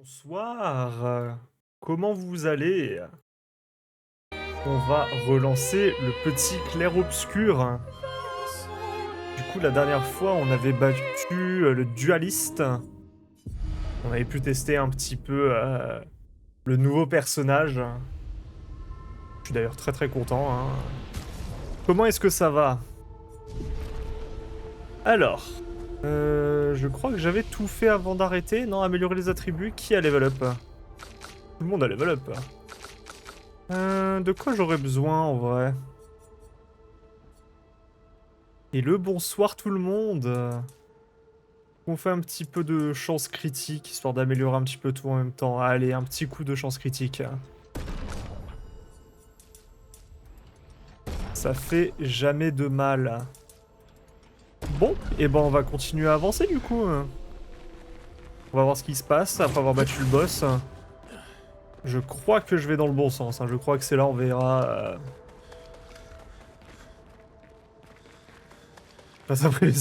Bonsoir, comment vous allez? On va relancer le petit clair-obscur. Du coup, la dernière fois, on avait battu le dualiste. On avait pu tester un petit peu le nouveau personnage. Je suis d'ailleurs très très content, hein. Comment est-ce que ça va? Alors, je crois que j'avais tout fait avant d'arrêter. Non, améliorer les attributs. Qui a level up? Tout le monde a level up. De quoi j'aurais besoin en vrai? Et le bonsoir tout le monde. On fait un petit peu de chance critique, histoire d'améliorer un petit peu tout en même temps. Allez, un petit coup de chance critique. Ça fait jamais de mal. Bon, et ben on va continuer à avancer du coup. On va voir ce qui se passe après avoir battu le boss. Je crois que je vais dans le bon sens, hein. Je crois que c'est là, on verra. Pas après.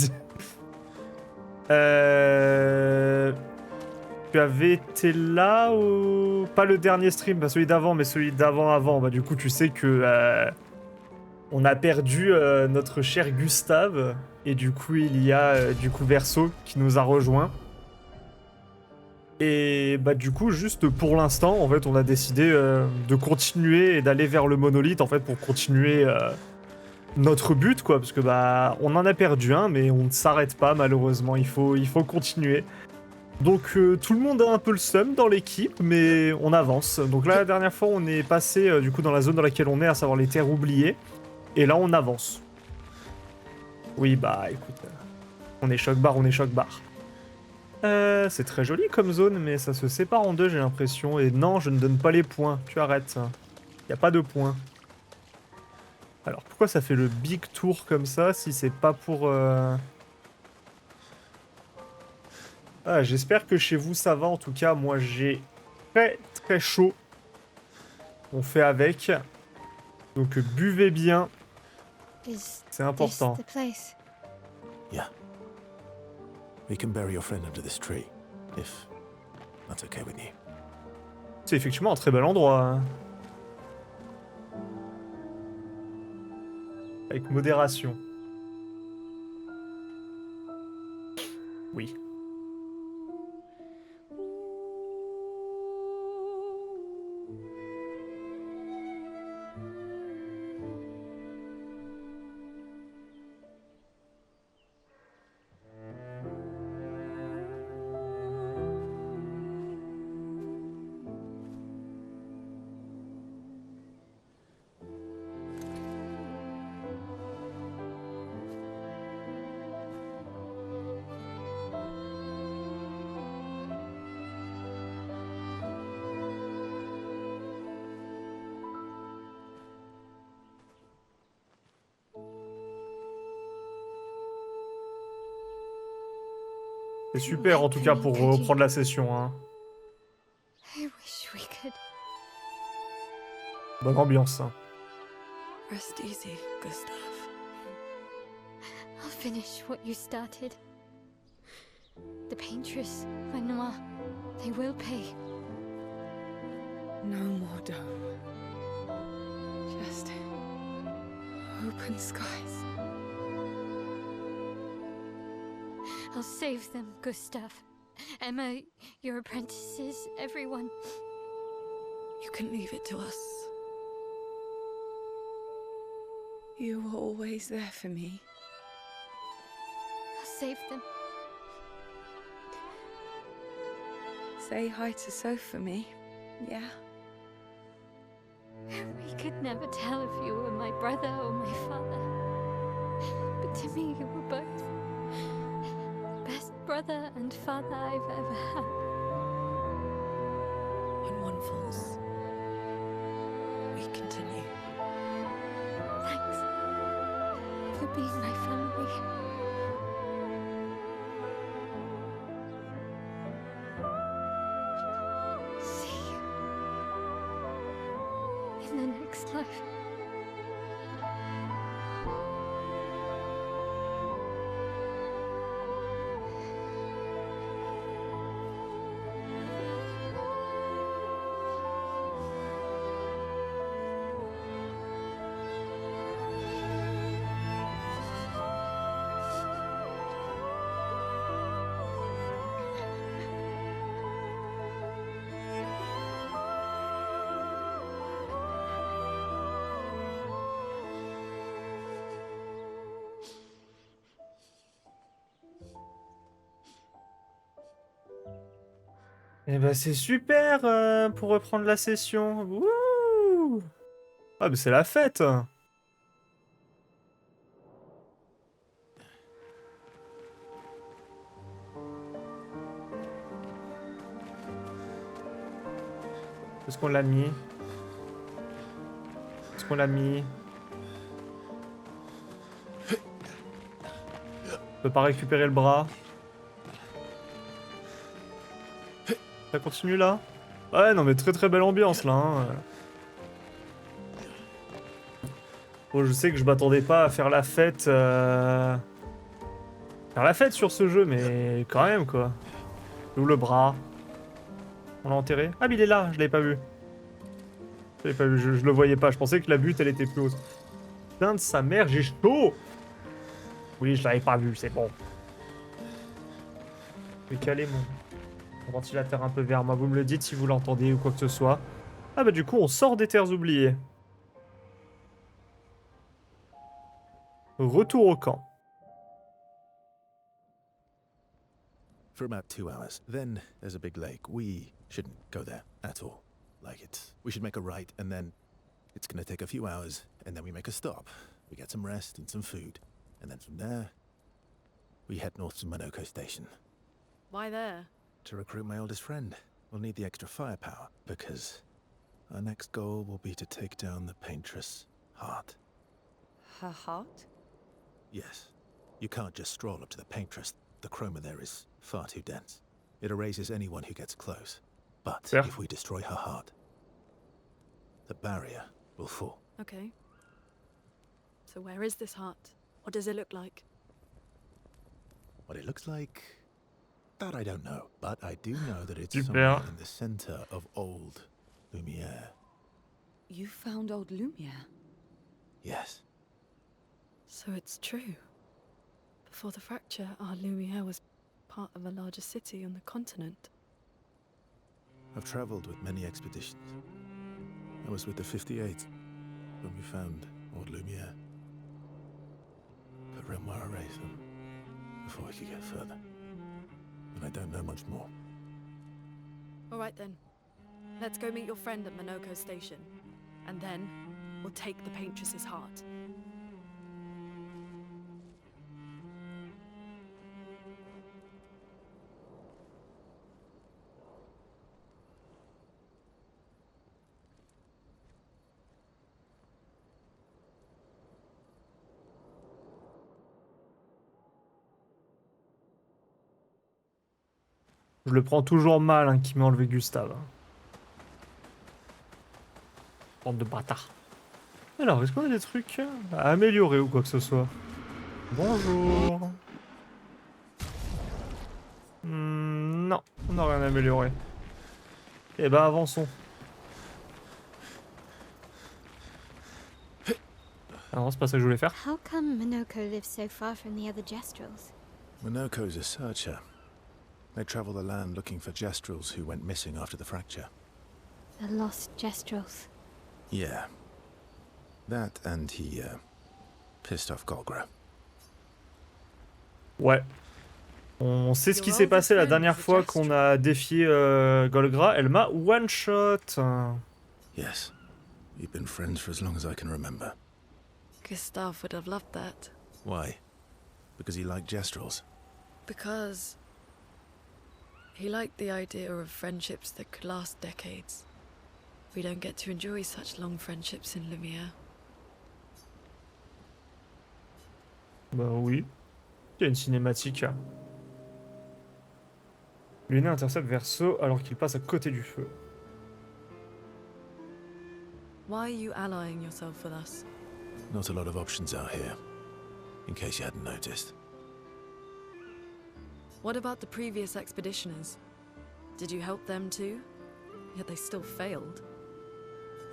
Euh... Tu avais été là ou... Pas le dernier stream, pas celui d'avant, mais celui d'avant avant. Bah du coup, tu sais que on a perdu notre cher Gustave. Et du coup, il y a du coup Verso qui nous a rejoint. Et bah du coup, juste pour l'instant, en fait, on a décidé de continuer et d'aller vers le monolithe, en fait, pour continuer notre but, quoi. Parce que bah, on en a perdu un, mais on ne s'arrête pas, malheureusement. Il faut continuer. Donc tout le monde a un peu le seum dans l'équipe, mais on avance. Donc là, la dernière fois, on est passé du coup dans la zone dans laquelle on est, à savoir les terres oubliées. Et là, on avance. Oui, bah écoute, on est choc-bar, on est choc-bar. C'est très joli comme zone, mais ça se sépare en deux, j'ai l'impression. Et non, je ne donne pas les points. Tu arrêtes. Y a pas de points. Alors pourquoi ça fait le big tour comme ça si c'est pas pour... Ah, j'espère que chez vous ça va. En tout cas, moi j'ai très très chaud. On fait avec. Donc buvez bien, Is c'est this important. the place? Yeah. We can bury your friend under this tree, if that's okay with you. C'est effectivement un très bel endroit, hein. Avec modération. Oui. C'est super en tout cas pour reprendre la session, hein. I wish we could. Bonne ambiance, hein. Rest easy, Gustav. I'll finish what you started. The paintress, Renoir, they will pay. No more dome. Just open skies. I'll save them, Gustav. Emma, your apprentices, everyone. You can leave it to us. You were always there for me. I'll save them. Say hi to Soph for me, yeah? We could never tell if you were my brother or my father. But to me, you were both. Best brother and father I've ever had. When one falls, we continue. Thanks for being my family. See you in the next life. Eh ben c'est super pour reprendre la session. Wouh! Ah mais c'est la fête. Est-ce qu'on l'a mis? Est-ce qu'on l'a mis? On peut pas récupérer le bras. Ça continue là? Ouais, non mais très très belle ambiance là. Hein. Bon, je sais que je m'attendais pas à faire la fête. Faire la fête sur ce jeu, mais quand même quoi. Où le bras? On l'a enterré? Ah mais il est là, je l'avais pas vu. Je l'avais pas vu, je le voyais pas. Je pensais que la butte elle était plus haute. Putain de sa mère, j'ai chaud! Oui, je l'avais pas vu, c'est bon. Je vais caler mon ventilateur un peu vers moi. Vous me le dites si vous l'entendez ou quoi que ce soit. Ah bah du coup, on sort des terres oubliées. Retour au camp. For about 2 hours. Then there's a big lake. We shouldn't go there at all. We should make a right, and then it's gonna take a few hours, and then we make a stop. We get some rest and some food, and then from there, we head north to Monoko Station. Why there? To recruit my oldest friend. We'll need the extra firepower, because our next goal will be to take down the Paintress Heart. Her heart? Yes. You can't just stroll up to the Paintress. The chroma there is far too dense. It erases anyone who gets close. But Yeah. if we destroy her heart, the barrier will fall. Okay. So where is this heart? What does it look like? What it looks like, that I don't know. But I do know that it's Super. somewhere in the center of old Lumiere. You found old Lumiere? Yes. So it's true. Before the fracture, our Lumiere was part of a larger city on the continent. I've traveled with many expeditions. I was with the 58th when we found old Lumiere. But Renoir erased them before we could get further. And I don't know much more. All right then. Let's go meet your friend at Monoko Station. And then, we'll take the Paintress's heart. Je le prends toujours mal hein, qui m'a enlevé Gustave. Bande de bâtards. Alors, est-ce qu'on a des trucs à améliorer ou quoi que ce soit? Bonjour. Non, on n'a rien amélioré. Eh ben, avançons. Ah non, c'est pas ça que je voulais faire. How come Minoko lives so far from the other Jestrels? Monoko's a searcher. They travel the land looking for Jestrels who went missing after the fracture. The lost Jestrels. Yeah. That and he, pissed off Golgra. Ouais. On sait ce qui s'est passé la dernière fois qu'on a défié Golgra. Elle m'a one-shot. Yes. We've been friends for as long as I can remember. Gustav would have loved that. Why? Because he liked Jestrels. Because he liked the idea of friendships that could last decades. We don't get to enjoy such long friendships in Lumiere. Bah oui. Il y a une cinématique. Luna intercepte Verso alors qu'il passe à côté du feu. Why are you allying yourself with us? Not a lot of options out here, in case you hadn't noticed. What about the previous expeditioners? Did you help them too? Yet they still failed.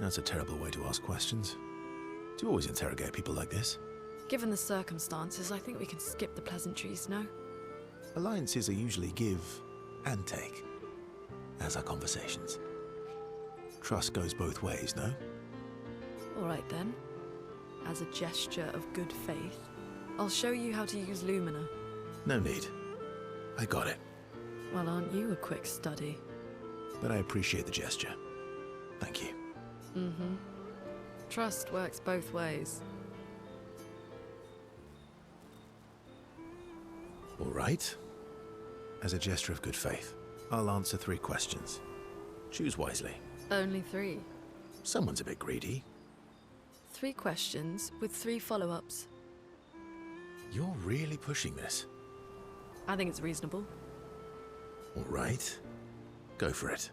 That's a terrible way to ask questions. Do you always interrogate people like this? Given the circumstances, I think we can skip the pleasantries, no? Alliances are usually give and take, as are conversations. Trust goes both ways, no? Alright then. As a gesture of good faith, I'll show you how to use Lumina. No need. I got it. Well, aren't you a quick study? but I appreciate the gesture. Thank you. Mm-hmm. Trust works both ways. All right. As a gesture of good faith, I'll answer 3 questions. Choose wisely. Only 3. Someone's a bit greedy. 3 questions with 3 follow-ups. You're really pushing this. I think it's reasonable. All right. Go for it.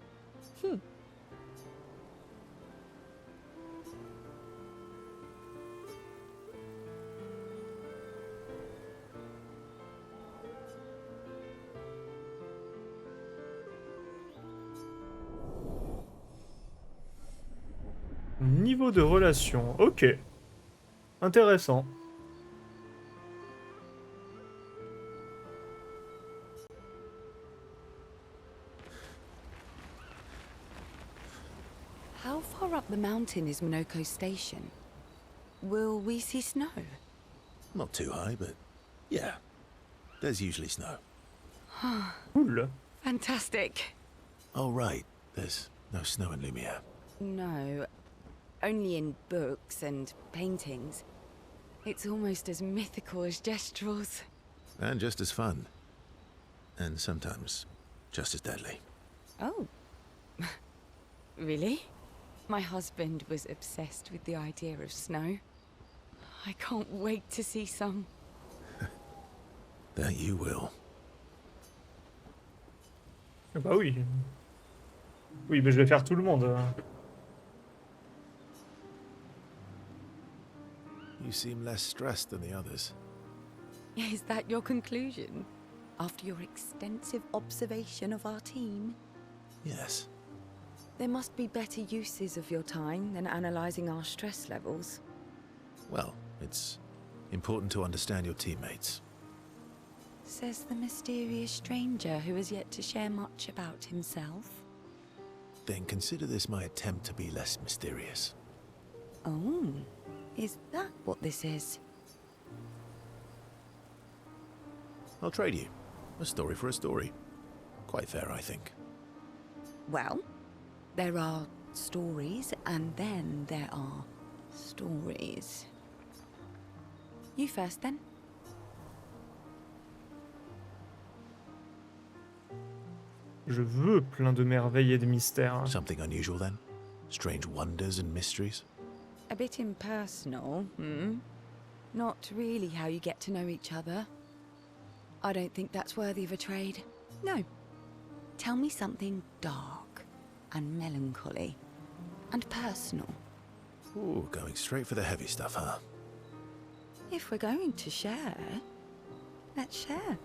Niveau de relation, ok. Intéressant. How far up the mountain is Minoko Station? Will we see snow? Not too high, but yeah. There's usually snow. Cool. Fantastic. Oh, right. There's no snow in Lumiere. No, only in books and paintings. It's almost as mythical as Gestrels. And just as fun. And sometimes just as deadly. Oh. Really? My husband was obsessed with the idea of snow. I can't wait to see some. That you will. Ah bah oui. Oui, mais je vais faire tout le monde. You seem less stressed than the others. Is that your conclusion? After your extensive observation of our team? Yes. There must be better uses of your time than analysing our stress levels. Well, it's important to understand your teammates. Says the mysterious stranger who has yet to share much about himself. Then consider this my attempt to be less mysterious. Oh, is that what this is? I'll trade you. A story for a story. Quite fair, I think. Well, there are stories and then there are stories. You first then. Je veux plein de merveilles et de mystères. Something unusual then? Strange wonders and mysteries? A bit impersonal, hmm? Not really how you get to know each other. I don't think that's worthy of a trade. No. Tell me something dark and melancholy and personal. Ooh, going straight for the heavy stuff, huh? If we're going to share, let's share.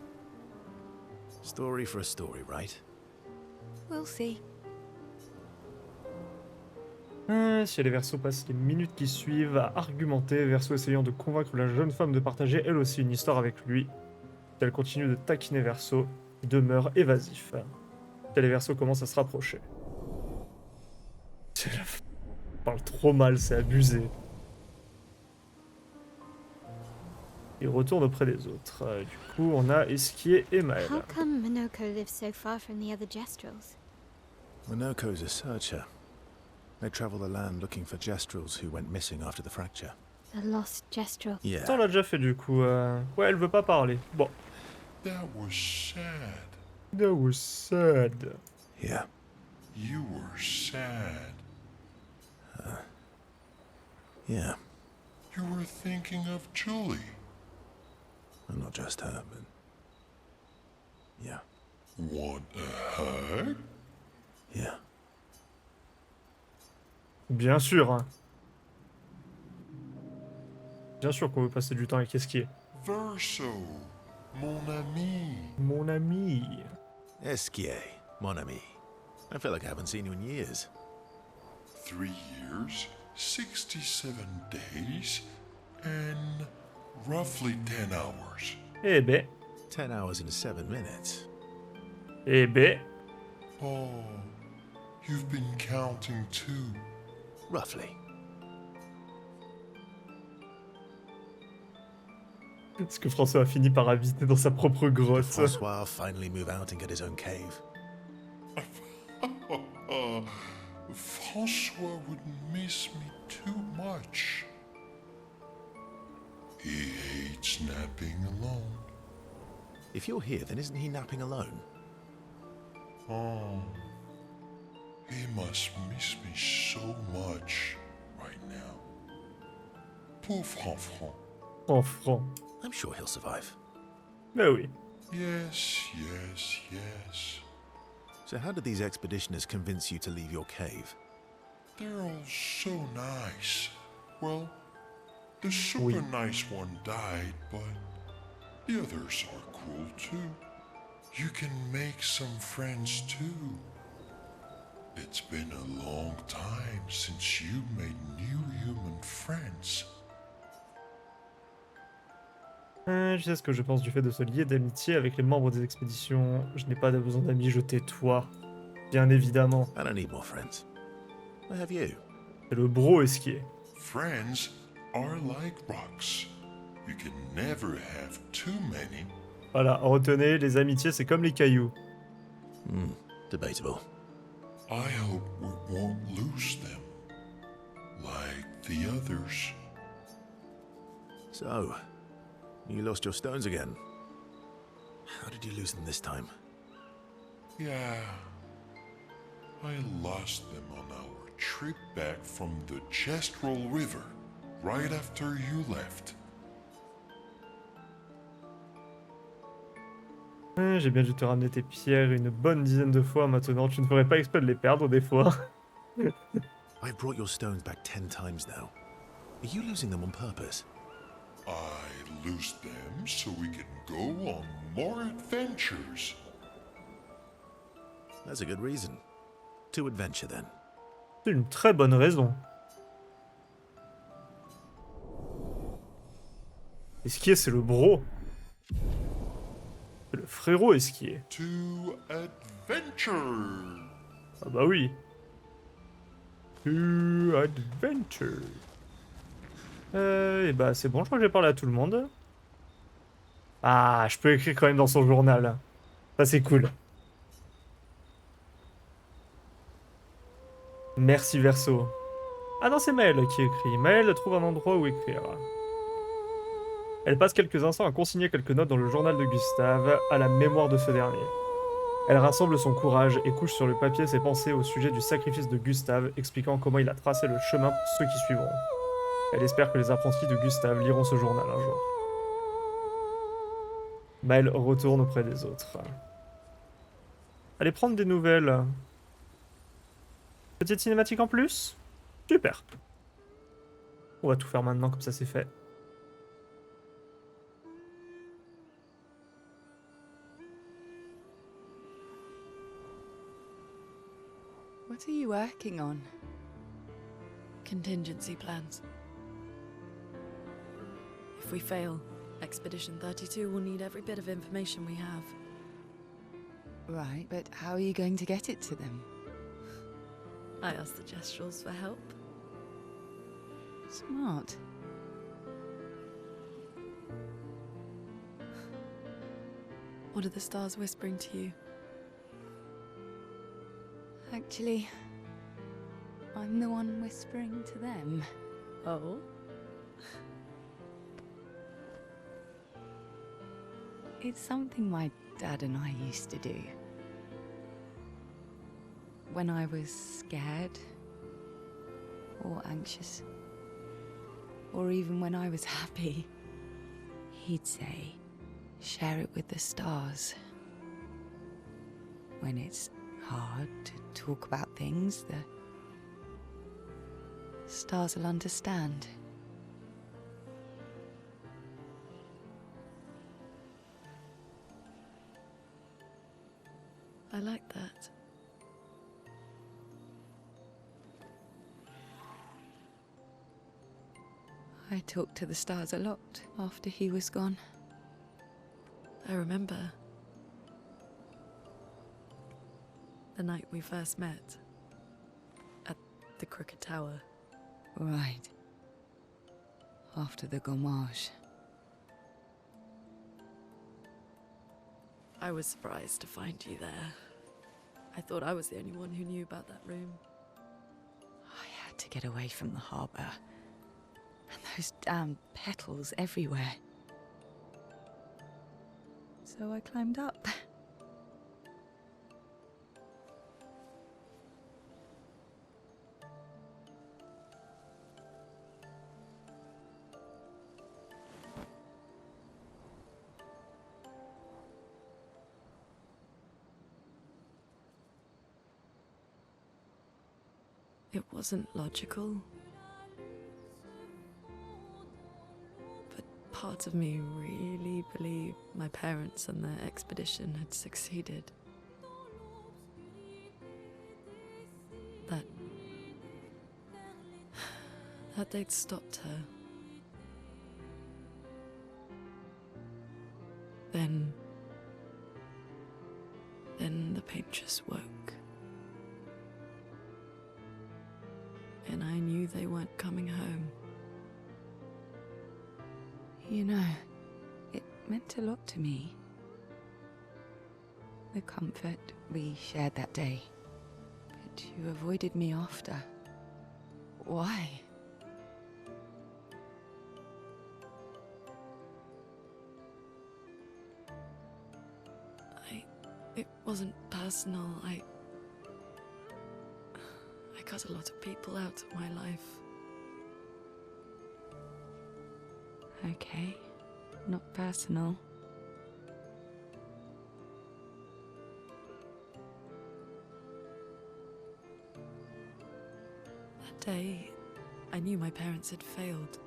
Story for a story, right? We'll see. Si les Verseaux passent les minutes qui suivent à argumenter, Verseau essayant de convaincre la jeune femme de partager elle aussi une histoire avec lui. Elle continue de taquiner Verseau, il demeure évasif. Les Verseaux commencent à se rapprocher. Il parle trop mal, c'est abusé. Il retourne auprès des autres. Du coup, on a Esquier et Maël. How come Minoko lives so far from the other Gestrels? Minoko's a searcher. They travel the land looking for Gestrels who went missing after the fracture. The lost Gestrel. Yeah. Ça, on l'a déjà fait du coup. Ouais, elle veut pas parler. Bon. That was sad. That was sad. Yeah. You were sad. Yeah. You were thinking of Julie. And not just her, but... Yeah. Want a hug? Yeah. Bien sûr. Hein. Bien sûr qu'on veut passer du temps avec Esquier. Verso, mon ami. Mon ami. Esquier, mon ami. I feel like I haven't seen you in years. 3 years, 67 days, and roughly 10 hours. Eh ben. 10 hours and 7 minutes. Eh ben. Oh, you've been counting too. Roughly. Est-ce que François a fini par habiter dans sa propre grotte? François finally move out and get his own cave. Francois would miss me too much. He hates napping alone. If you're here, then isn't he napping alone? Oh, he must miss me so much right now. Poor Franfran. En franc. I'm sure he'll survive. Mais oui. Yes, yes, yes. So how did these expeditioners convince you to leave your cave? They're all so nice. Well, the super Oui. nice one died, but the others are cool too. You can make some friends too. It's been a long time since you made new human friends. Je sais ce que je pense du fait de se lier d'amitié avec les membres des expéditions. Je n'ai pas besoin d'amis, je tais-toi. Bien évidemment. I don't need more friends. I have you. C'est le bro esquier. Friends are like rocks. You can never have too many. Voilà, retenez, les amitiés, c'est comme les cailloux. Debatable. I hope we won't lose them. Like the others. So, you lost your stones again. How did you lose them this time? Yeah. I lost them on our trip back from the Chestrel River, right after you left. J'ai bien dû te ramener tes pierres une bonne dizaine de fois maintenant. Tu ne ferais pas exprès de les perdre des fois. I've brought your stones back 10 times now. Are you losing them on purpose? I lose them so we can go on more adventures. That's a good reason. To adventure then. C'est une très bonne raison. Esquier, c'est le bro. C'est le frérot esquier. To adventure. Ah bah oui. To adventure. Et bah c'est bon, je crois que j'ai parlé à tout le monde. Ah, je peux écrire quand même dans son journal. Ça c'est cool. Merci Verso. Ah non, c'est Maëlle qui écrit. Maëlle trouve un endroit où écrire. Elle passe quelques instants à consigner quelques notes dans le journal de Gustave, à la mémoire de ce dernier. Elle rassemble son courage et couche sur le papier ses pensées au sujet du sacrifice de Gustave, expliquant comment il a tracé le chemin pour ceux qui suivront. Elle espère que les apprentis de Gustave liront ce journal un jour. Maëlle retourne auprès des autres. Allez prendre des nouvelles. Petite cinématique en plus? Super. On va tout faire maintenant, comme ça c'est fait. What are you working on? Contingency plans. If we fail, Expedition 32 will need every bit of information we have. Right, but how are you going to get it to them? I asked the Gestrels for help. Smart. What are the stars whispering to you? Actually, I'm the one whispering to them. Oh? It's something my dad and I used to do. When I was scared, or anxious, or even when I was happy, he'd say, share it with the stars. When it's hard to talk about things, the stars will understand. I like that. I talked to the stars a lot after he was gone. I remember. The night we first met. At the Crooked Tower. Right. After the Gommage. I was surprised to find you there. I thought I was the only one who knew about that room. I had to get away from the harbour. And those damn petals everywhere. So I climbed up. It wasn't logical. But part of me really believed my parents and their expedition had succeeded. That they'd stopped her. Then the paint just woke. And I knew they weren't coming home. You know, it meant a lot to me. The comfort we shared that day. But you avoided me after. Why? It wasn't personal. I cut a lot of people out of my life. Okay, not personal. That day, I knew my parents had failed.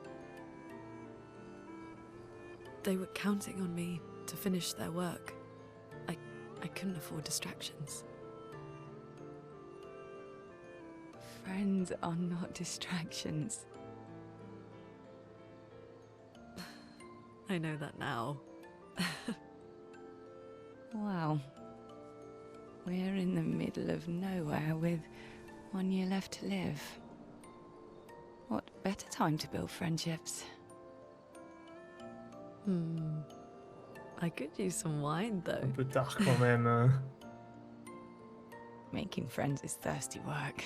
They were counting on me to finish their work. I couldn't afford distractions. Friends are not distractions. I know that now. Wow. We're in the middle of nowhere with 1 year left to live. What better time to build friendships? I could use some wine, though. Un peu tard quand même. Hein. Making friends is thirsty work.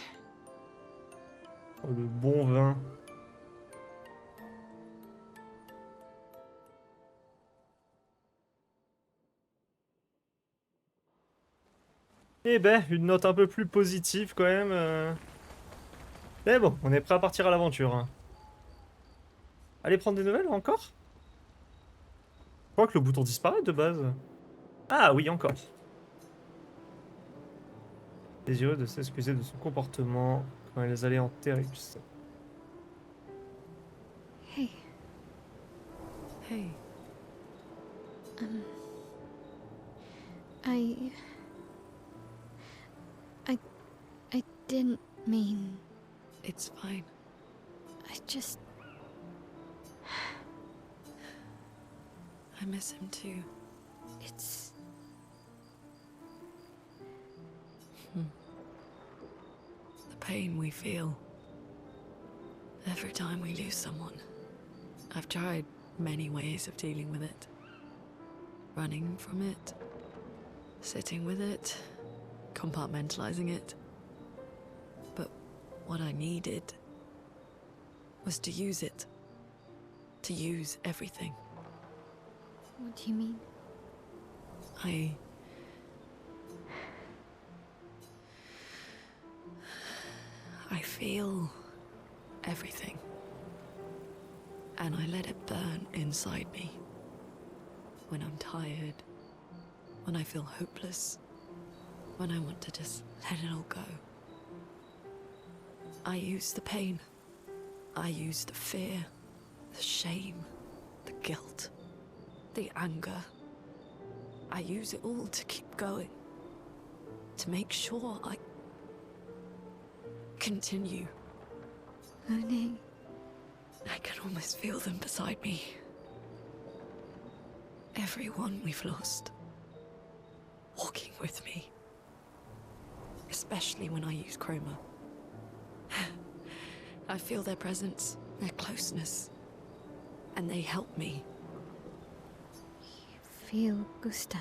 Oh, le bon vin. Eh ben, une note un peu plus positive quand même. Mais bon, on est prêt à partir à l'aventure. Hein. Allez prendre des nouvelles encore? Je crois que le bouton disparaît de base. Ah oui, encore. Désireux de s'excuser de son comportement quand ils allaient en Terrius. Hey, Hey, I didn't mean. it's fine. I just. I miss him too. It's. The pain we feel every time we lose someone. I've tried many ways of dealing with it. Running from it, sitting with it, compartmentalizing it. But what I needed was to use it. To use everything. What do you mean? I feel everything. And I let it burn inside me. When I'm tired, when I feel hopeless, when I want to just let it all go. I use the pain. I use the fear, the shame, the guilt, the anger. I use it all to keep going. To make sure I continue. Monet. I can almost feel them beside me. Everyone we've lost. Walking with me. Especially when I use Chroma. I feel their presence, their closeness. And they help me. You feel Gustav.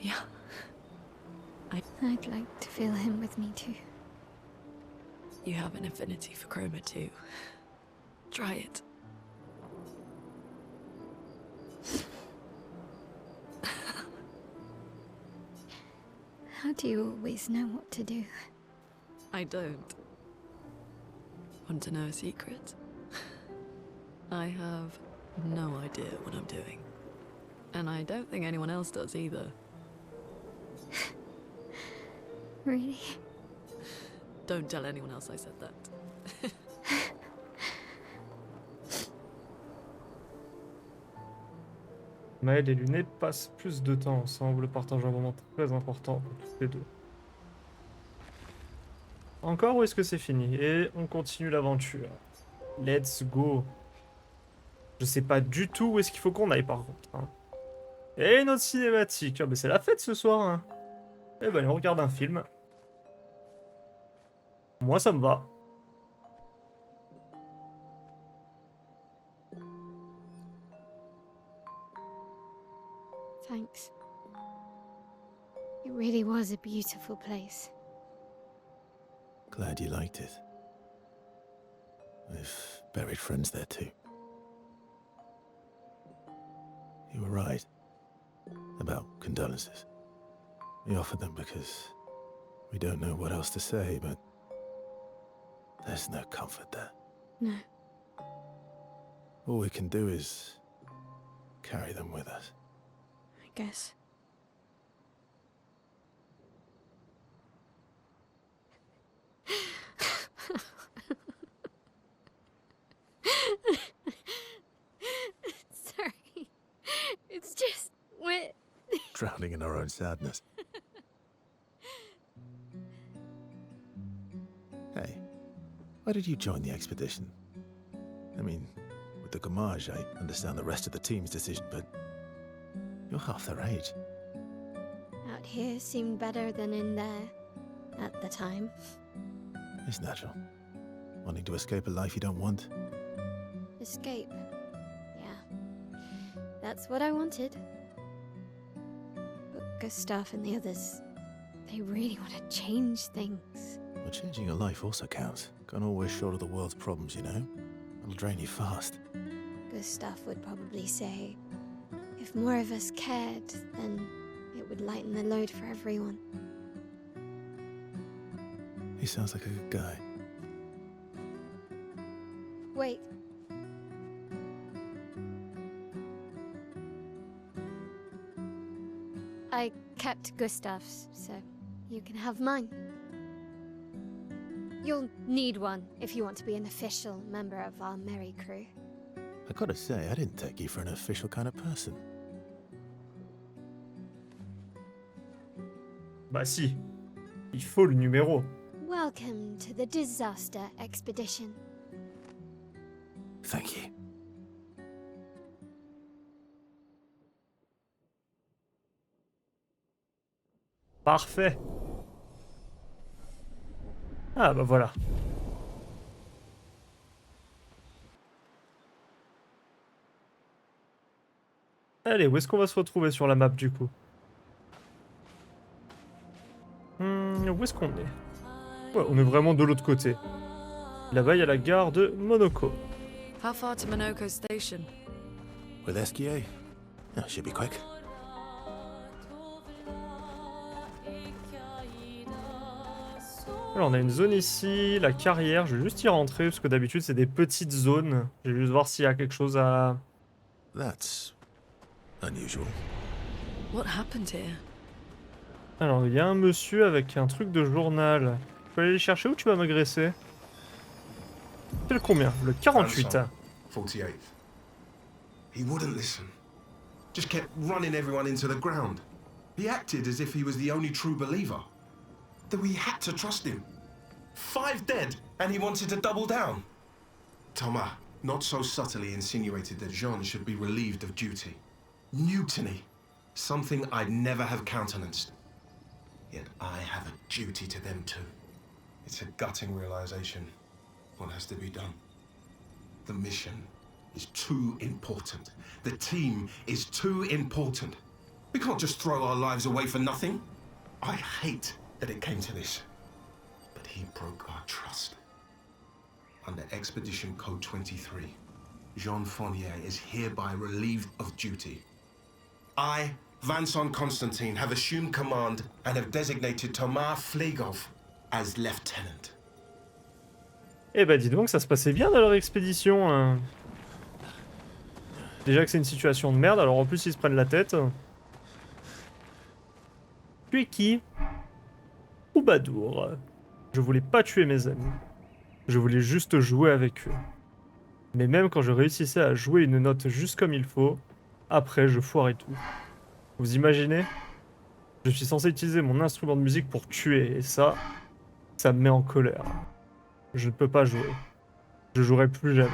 Yeah. I'd like to feel him with me too. You have an affinity for Chroma too. Try it. How do you always know what to do? I don't. Want to know a secret? I have no idea what I'm doing. And I don't think anyone else does either. Really? Don't tell anyone else I said that. Maël et Luné passent plus de temps ensemble, partageant un moment très important pour tous les deux. Encore ou est-ce que c'est fini? Et on continue l'aventure. Let's go. Je sais pas du tout où est-ce qu'il faut qu'on aille par contre. Hein. Et notre cinématique. Ah, bah c'est la fête ce soir. Hein. Eh ben allez, on regarde un film. Moi ça me va. Thanks. It really was a beautiful place. Glad you liked it. We've buried friends there too. You were right about condolences. We offered them because we don't know what else to say, but there's no comfort there. No. All we can do is carry them with us. I guess. Sorry. It's just we're Drowning in our own sadness. Hey, why did you join the expedition? I mean, with the Gamage, I understand the rest of the team's decision, but you're half their age. out here seemed better than in there at the time. It's natural. Wanting to escape a life you don't want. Escape. Yeah. That's what I wanted. But Gustav and the others, they really want to change things. Well, changing your life also counts. Can't always shoulder the world's problems, you know? It'll drain you fast. Gustav would probably say, if more of us cared, then it would lighten the load for everyone. He sounds like a good guy. Wait. I kept Gustav's, so you can have mine. You'll need one if you want to be an official member of our merry crew. I gotta say, I didn't take you for an official kind of person. Bah si. Il faut le numéro. Welcome to the disaster expedition. Thank you. Parfait. Ah bah voilà. Allez, où est-ce qu'on va se retrouver sur la map du coup? Où est-ce qu'on est? Ouais, on est vraiment de l'autre côté. Là-bas, il y a la gare de Monoko. How far to Monoko Station? With Esquier? Oh, should be quick. Alors, on a une zone ici, la carrière. Je vais juste y rentrer parce que d'habitude, c'est des petites zones. Je vais juste voir s'il y a quelque chose à... That's unusual. What happened here? Alors, il y a un monsieur avec un truc de journal. Tu peux aller le chercher ou tu vas m'agresser? C'est le combien? Le 48. 48th. He wouldn't listen. Just kept running everyone into the ground. He acted as if he was the only true believer. That we had to trust him. 5 dead, and he wanted to double down. Thomas, not so subtly insinuated that Jean should be relieved of duty. Mutiny. Something I'd never have countenanced. Yet I have a duty to them too. It's a gutting realization. What has to be done? The mission is too important. The team is too important. We can't just throw our lives away for nothing. I hate that it came to this. But he broke our trust. Under Expedition Code 23, Jean Fournier is hereby relieved of duty. I, Vincent Constantine, have assumed command and have designated Thomas Flegov as lieutenant. Eh bah dis donc, ça se passait bien dans leur expédition. Hein. Déjà que c'est une situation de merde, alors en plus ils se prennent la tête. Tu es qui? Troubadour. Je voulais pas tuer mes amis. Je voulais juste jouer avec eux. Mais même quand je réussissais à jouer une note juste comme il faut, après je foirais tout. Vous imaginez? Je suis censé utiliser mon instrument de musique pour tuer, et ça me met en colère. Je ne peux pas jouer. Je jouerai plus jamais.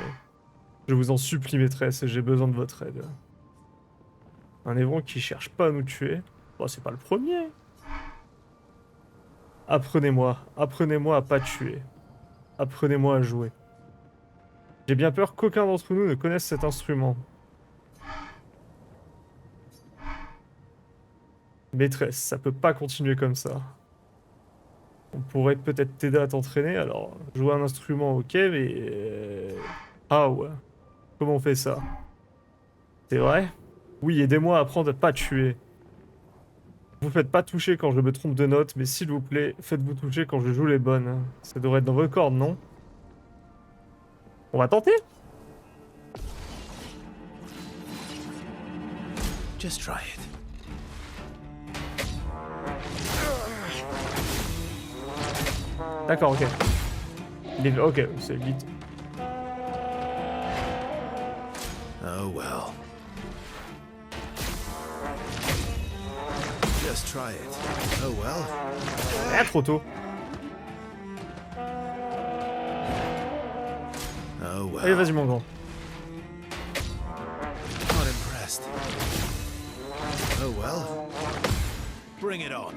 Je vous en supplie, maîtresse, et j'ai besoin de votre aide. Un Évron qui cherche pas à nous tuer. Bon, c'est pas le premier. Apprenez-moi à pas tuer. Apprenez-moi à jouer. J'ai bien peur qu'aucun d'entre nous ne connaisse cet instrument. Maîtresse, ça peut pas continuer comme ça. On pourrait peut-être t'aider à t'entraîner, alors jouer un instrument, ok, mais... Ah ouais. Comment on fait ça? C'est vrai? Oui, aidez-moi à apprendre à pas tuer. Vous faites pas toucher quand je me trompe de note, mais s'il vous plaît, faites-vous toucher quand je joue les bonnes. Ça devrait être dans vos cordes, non? On va tenter? Just try it. D'accord, ok. Ok, c'est vite. Oh well. Just try it. Oh well. Ah, trop tôt. Oh well. Allez, vas-y, mon grand. Not impressed. Oh well. Bring it on.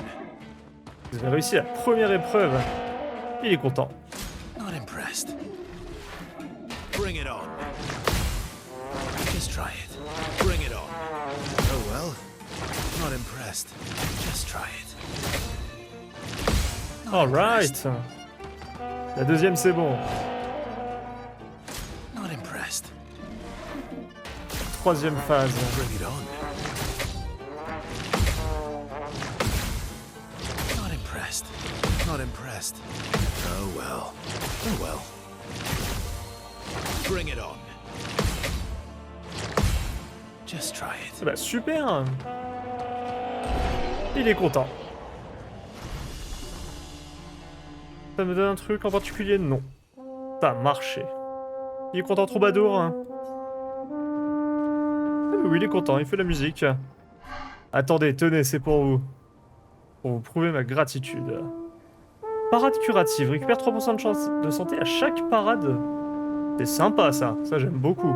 Vous avez réussi la première épreuve. Il est content. Not impressed. Bring it on. Just try it. Bring it on. Oh well. Not impressed. Just try it. Not Alright. La deuxième, c'est bon. Not impressed. Troisième phase. Bring it on. Not impressed. Not impressed. Oh well. Oh well. Bring it on. Just try it. Bah super. Il est content. Ça me donne un truc en particulier? Non. Ça a marché. Il est content, Troubadour? Ah oui, il est content, il fait la musique. Attendez, tenez, c'est pour vous. Pour vous prouver ma gratitude. Parade curative, récupère 3% de chance de santé à chaque parade. C'est sympa ça, ça j'aime beaucoup.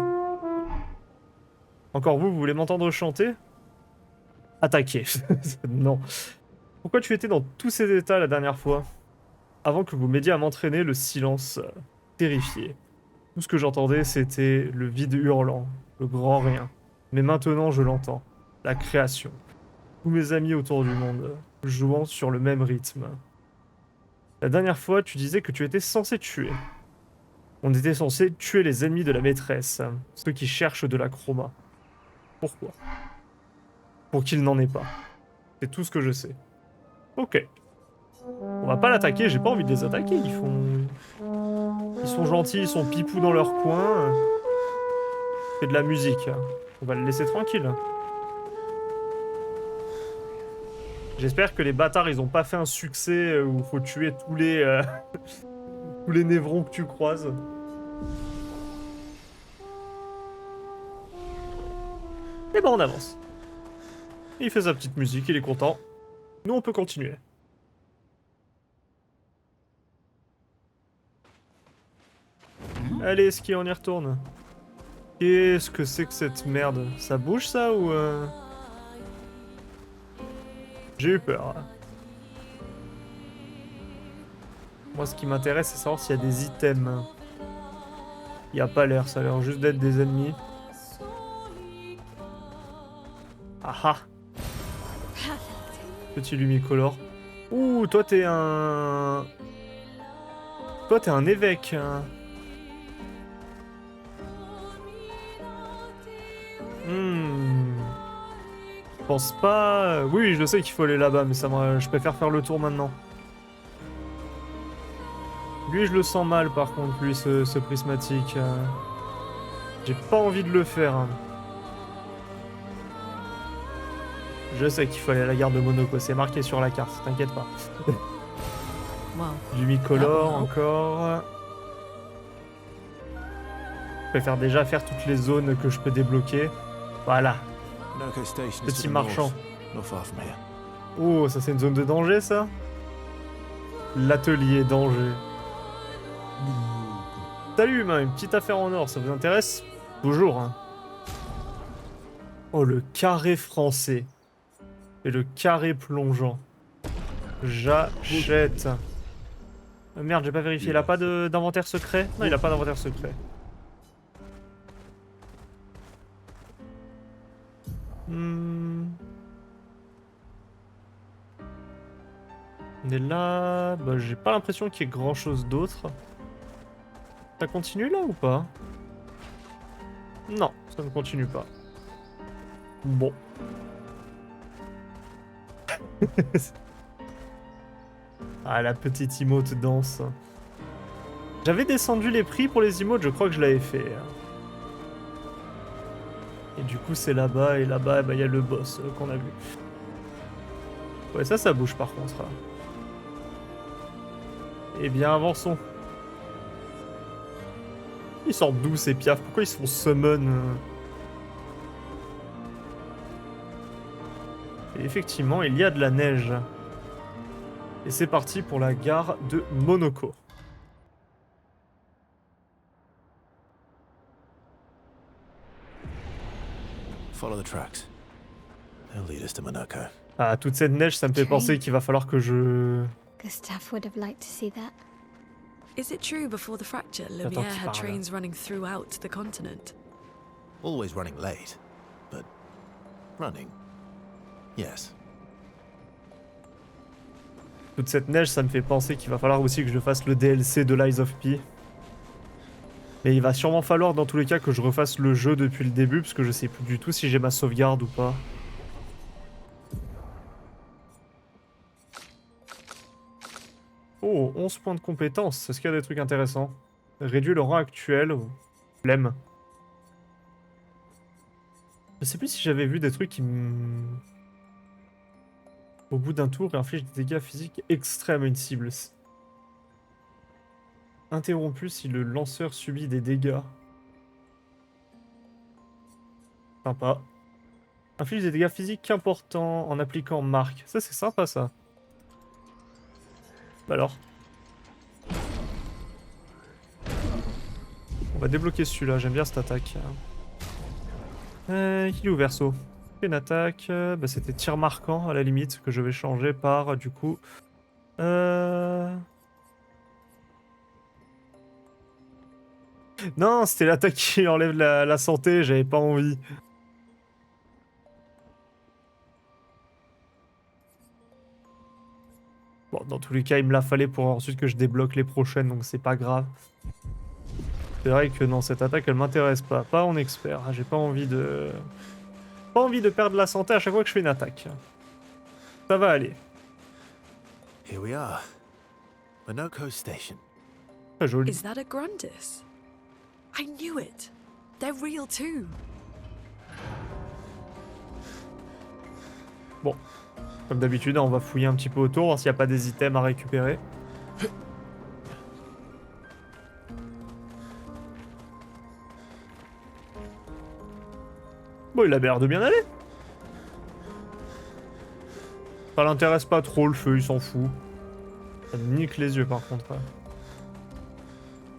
Encore vous voulez m'entendre chanter? Attaquer. Non. Pourquoi tu étais dans tous ces états la dernière fois? Avant que vous m'aidiez à m'entraîner, le silence terrifié. Tout ce que j'entendais, c'était le vide hurlant, le grand rien. Mais maintenant, je l'entends. La création. Tous mes amis autour du monde, jouant sur le même rythme. La dernière fois, tu disais que tu étais censé tuer. On était censé tuer les ennemis de la maîtresse, ceux qui cherchent de la chroma. Pourquoi? Pour qu'il n'en ait pas. C'est tout ce que je sais. Ok. On va pas l'attaquer, j'ai pas envie de les attaquer, ils sont gentils, ils sont pipous dans leur coin. C'est de la musique. On va le laisser tranquille. J'espère que les bâtards, ils ont pas fait un succès où il faut tuer tous les tous les névrons que tu croises. Et ben on avance. Il fait sa petite musique, il est content. Nous on peut continuer. Allez, ski, on y retourne. Qu'est-ce que c'est que cette merde? Ça bouge ça ou J'ai eu peur. Moi ce qui m'intéresse c'est savoir s'il y a des items. Il n'y a pas l'air, ça a l'air juste d'être des ennemis. Ah ah. Petit lumicolore. Ouh, toi t'es un... Toi t'es un évêque. Hein. Je pense pas... Oui, je sais qu'il faut aller là-bas, mais je préfère faire le tour maintenant. Lui, je le sens mal, par contre, lui, ce prismatique. J'ai pas envie de le faire. Hein. Je sais qu'il faut aller à la gare de Monaco, c'est marqué sur la carte, t'inquiète pas. Well, Du mi-color Ah, bon. encore. Je préfère déjà faire toutes les zones que je peux débloquer. Voilà. Noko Station is to Petit the marchand. north, not far from here. Oh, ça c'est une zone de danger, ça? L'atelier danger. Salut humain, une petite affaire en or, ça vous intéresse? Toujours, hein. Oh, le carré français. Et le carré plongeant. J'achète. Merde, j'ai pas vérifié. Il a pas d'inventaire secret? Non, il a pas d'inventaire secret. On est là... Bah, j'ai pas l'impression qu'il y ait grand chose d'autre. Ça continue là ou pas? Non, ça ne continue pas. Bon. Ah, la petite emote danse. J'avais descendu les prix pour les emotes, je crois que je l'avais fait. Et du coup, c'est là-bas, et là-bas, bah, y a le boss qu'on a vu. Ouais, ça bouge par contre. Eh bien, avançons. Ils sortent d'où ces piafs? Pourquoi ils se font summon Et effectivement, il y a de la neige. Et c'est parti pour la gare de Monaco. Follow the tracks. They'll lead us to Monaco. Ah, toute cette neige, ça me fait penser qu'il va falloir que je... Gustav would have liked to see that. Is it true before the fracture, Attends Lumiere qu'il had parle. trains running throughout the continent? Always running late, but running. Yes. Toute cette neige, ça me fait penser qu'il va falloir aussi que je fasse le DLC de Lies of P. Mais il va sûrement falloir dans tous les cas que je refasse le jeu depuis le début, parce que je sais plus du tout si j'ai ma sauvegarde ou pas. Oh, 11 points de compétence. Est-ce qu'il y a des trucs intéressants? Réduit le rang actuel. Flemme. Je sais plus si j'avais vu des trucs qui me... Au bout d'un tour, inflige des dégâts physiques extrêmes à une cible. Interrompu si le lanceur subit des dégâts. Sympa. Inflige des dégâts physiques importants en appliquant marque. Ça, c'est sympa, ça. Bah alors. On va débloquer celui-là. J'aime bien cette attaque. Il est où, Verso? Une attaque. Bah, c'était tir marquant, à la limite, que je vais changer par, du coup... Non, c'était l'attaque qui enlève la santé, j'avais pas envie. Bon, dans tous les cas, il me l'a fallu pour ensuite que je débloque les prochaines, donc c'est pas grave. C'est vrai que non, cette attaque, elle m'intéresse pas. Pas en expert, j'ai pas envie de... Pas envie de perdre la santé à chaque fois que je fais une attaque. Ça va aller. Here we are. Monaco Station. Très joli. Is that a Grundis? I knew it. They're real too. Bon, comme d'habitude, on va fouiller un petit peu autour, voir s'il n'y a pas des items à récupérer. Bon, il a l'air de bien aller. Ça l'intéresse pas trop le feu, il s'en fout. Ça me nique les yeux par contre.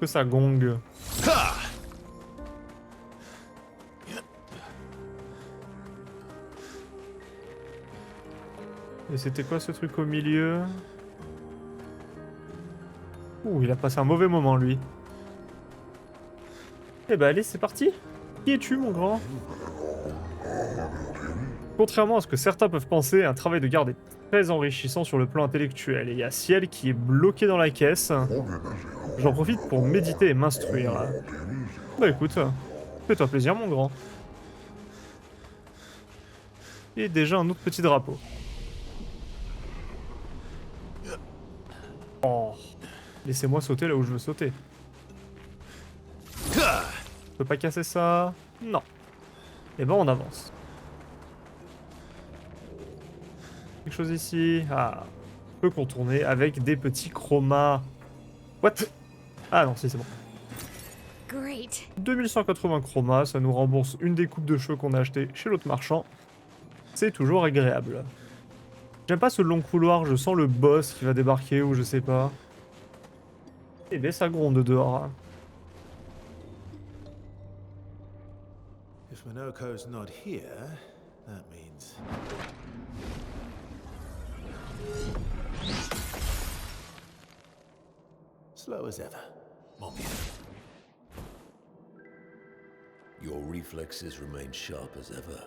Que ça gongue. Et c'était quoi ce truc au milieu? Ouh, il a passé un mauvais moment lui. Eh bah allez, c'est parti. Qui es-tu, mon grand? Contrairement à ce que certains peuvent penser, un travail de garde est très enrichissant sur le plan intellectuel. Et il y a Ciel qui est bloqué dans la caisse. J'en profite pour méditer et m'instruire. Bah écoute, fais-toi plaisir mon grand. Et déjà un autre petit drapeau. Oh, laissez-moi sauter là où je veux sauter. Je peux pas casser ça? Non. Et ben on avance. Quelque chose ici? Ah, on peut contourner avec des petits chromas. What? Ah non, si c'est bon. Great. 2180 chromas, ça nous rembourse une des coupes de cheveux qu'on a acheté chez l'autre marchand. C'est toujours agréable. J'aime pas ce long couloir, je sens le boss qui va débarquer ou je sais pas. Et ben ça gronde dehors. If Minoko's not here, that means... Slow as ever. Mon vieux. Your reflexes remain sharp as ever.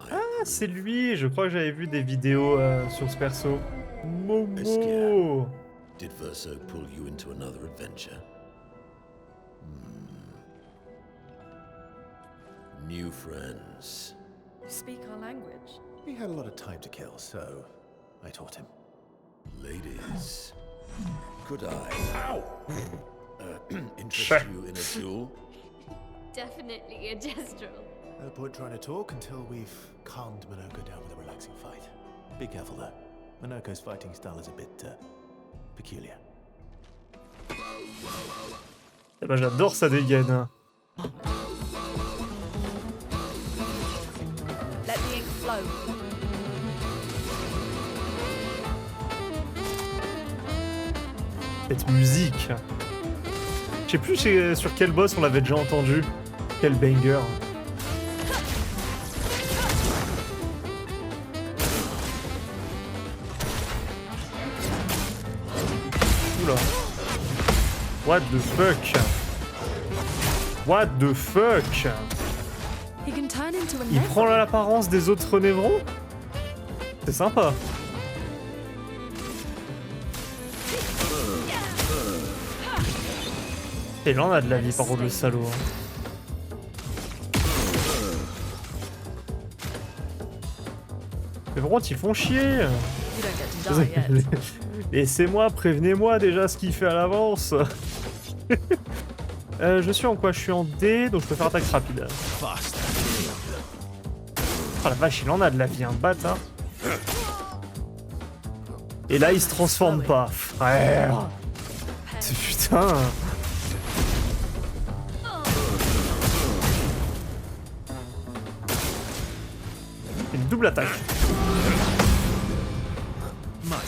Ah, c'est lui, je crois que j'avais vu des vidéos sur ce perso. Momo. Did Verso pull you into another adventure? New friends. You speak our language. He had a lot of time to kill, so I taught him. Ladies, could I interest you in a duel? Definitely a gestural. No point trying to talk until we've calmed Minoko down with a relaxing fight. Be careful though. Minoko's fighting style is a bit peculiar. Eh ben j'adore sa dégaine. Let the ink flow. Cette musique. Je sais plus sur quel boss on l'avait déjà entendu. Quel banger. Oula. What the fuck? What the fuck? He can turn into a Il prend l'apparence des autres névrons? C'est sympa. Et là on a de la vie par contre le salaud. Mais par contre ils font chier. You don't get to die yet. Laissez-moi, prévenez-moi déjà ce qu'il fait à l'avance. Je suis en quoi? Je suis en D, donc je peux faire attaque rapide. Oh la vache, il en a de la vie, un bâtard. Et là, il se transforme pas, frère. Putain. Une double attaque.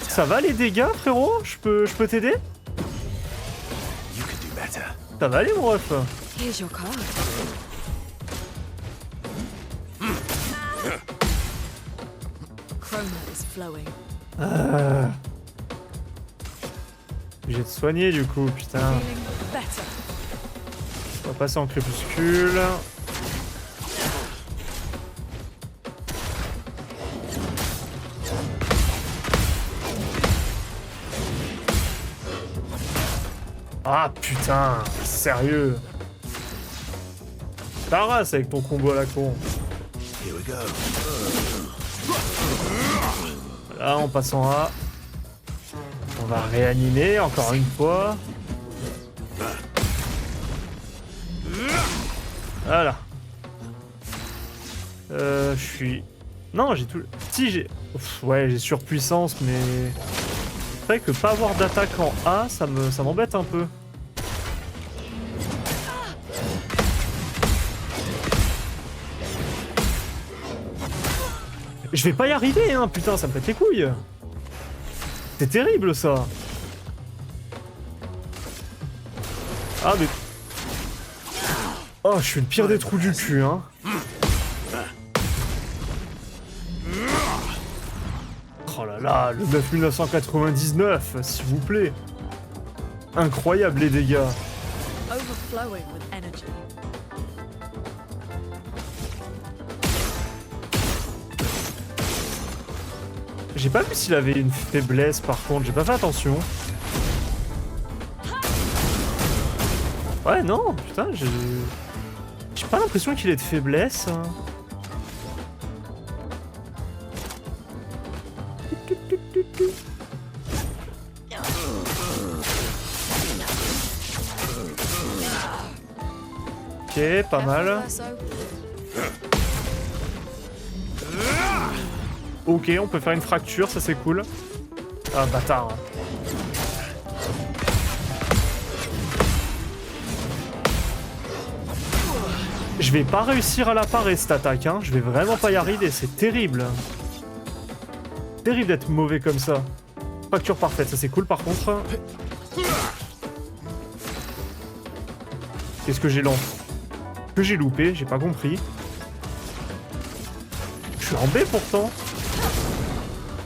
Ça va les dégâts, frérot? Je peux t'aider? You can do better. Ça va aller, mon ref? Here's your card. Chroma is flowing. Obligé de soigner du coup, putain. Feeling better. On va passer en crépuscule. Ah putain, sérieux. Ta race avec ton combo à la con. Here we go. Là, on passe en A. On va réanimer encore une fois. Voilà. Je suis... Non, j'ai tout... Si, j'ai... Ouais, j'ai surpuissance, mais... C'est vrai que pas avoir d'attaque en A, ça m'embête un peu. Je vais pas y arriver, hein, putain, ça me pète les couilles. C'est terrible, ça. Ah, mais... Oh, je suis le pire des trous du cul, hein. Oh là là, le 9999, s'il vous plaît. Incroyable, les dégâts. Overflowing with energy. J'ai pas vu s'il avait une faiblesse par contre, j'ai pas fait attention. Ouais, non, putain, j'ai pas l'impression qu'il ait de faiblesse. Hein. Ok, pas mal. Ok, on peut faire une fracture, ça c'est cool. Ah, bâtard. Je vais pas réussir à la parer cette attaque, hein. Je vais vraiment pas y arriver, c'est terrible. Terrible d'être mauvais comme ça. Fracture parfaite, ça c'est cool par contre. Qu'est-ce que j'ai lancé? Que j'ai loupé, j'ai pas compris. Je suis en B pourtant.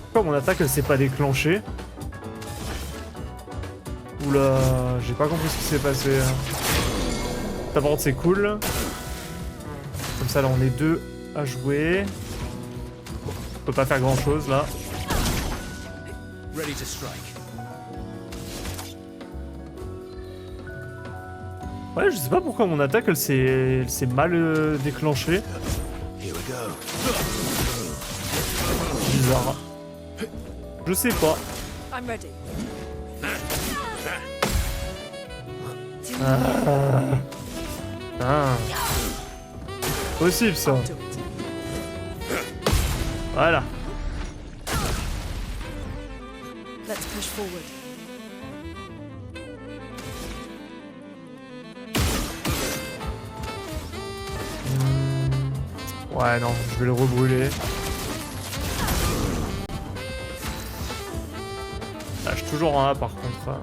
Pourquoi mon attaque elle s'est pas déclenchée? Oula, j'ai pas compris ce qui s'est passé. Ça par contre c'est cool. Comme ça là on est deux à jouer. On peut pas faire grand chose là. Ready to strike. Ouais, je sais pas pourquoi mon attaque elle s'est mal déclenchée. Here we go. Bizarre. Je sais pas. I'm ready. Ah. Possible ça. Do it. Voilà. Let's push forward. Ouais, non, je vais le rebrûler. Lâche toujours en A par contre.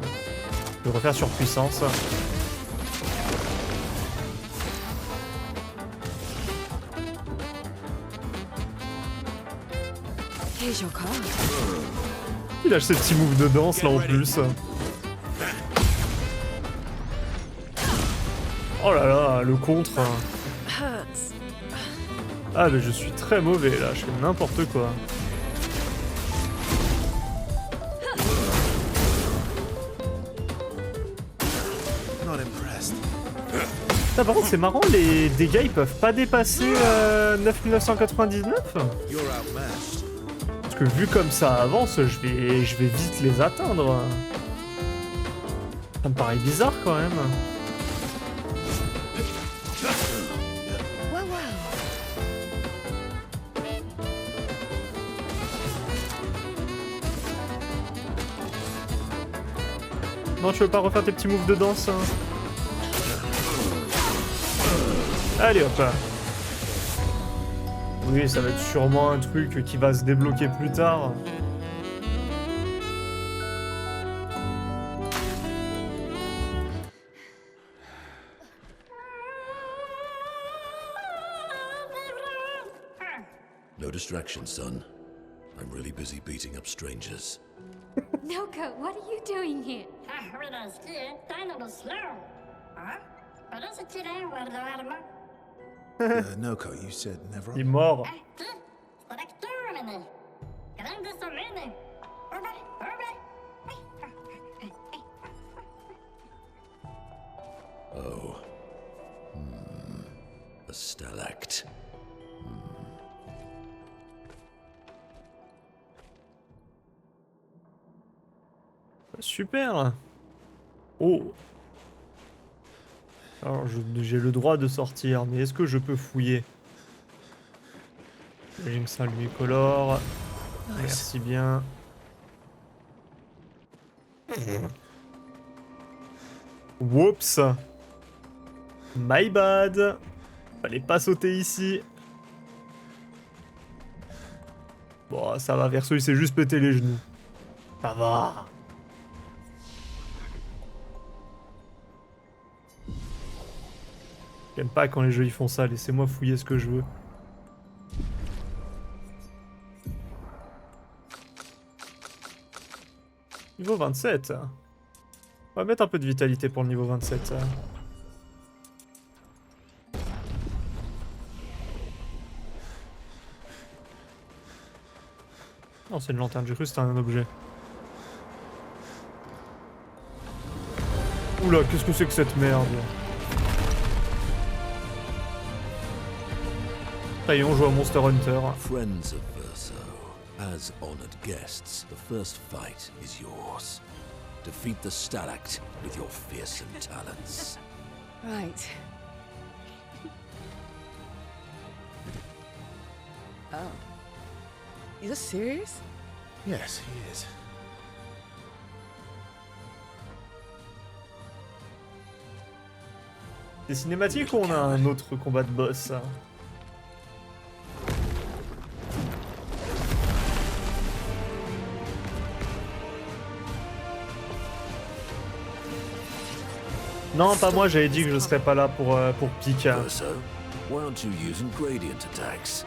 Je vais refaire sur puissance. Here's your card. Il lâche ses petits moves de danse là en plus. Oh là là, le contre. Hurts. Ah mais je suis très mauvais là, je fais n'importe quoi. Not impressed. Ah, par contre c'est marrant, les dégâts ils peuvent pas dépasser 9999. You're outmatched. Parce que vu comme ça avance, je vais vite les atteindre. Ça me paraît bizarre quand même. Wow, wow. Non, tu veux pas refaire tes petits moves de danse hein? Allez hop. Oui, ça va être sûrement un truc qui va se débloquer plus tard. No distraction, son. I'm really busy beating up strangers. Noko, what are you doing here? Noko, you said never. Il est mort. Oh. A stalact. Super. Oh. Alors j'ai le droit de sortir, mais est-ce que je peux fouiller? J'imagine que ça lui colore. Merci bien. Whoops. My bad. Fallait pas sauter ici. Bon, ça va, Verso, il s'est juste pété les genoux. Ça va. J'aime pas quand les jeux ils font ça, laissez-moi fouiller ce que je veux. Niveau 27. On va mettre un peu de vitalité pour le niveau 27. Non, c'est une lanterne, j'ai cru que c'était un objet. Oula, qu'est-ce que c'est que cette merde? Ça y est, on joue à Monster Hunter. Friends of Verso, as honored guests, the first fight is yours. Defeat the Stalact with your fearsome talents. Right. Oh. You're serious? Yes, he is. C'est cinématique ou on a un autre combat de boss? Non, pas moi, j'avais dit que je serais pas là pour Pika. Verso, why aren't you using gradient attacks?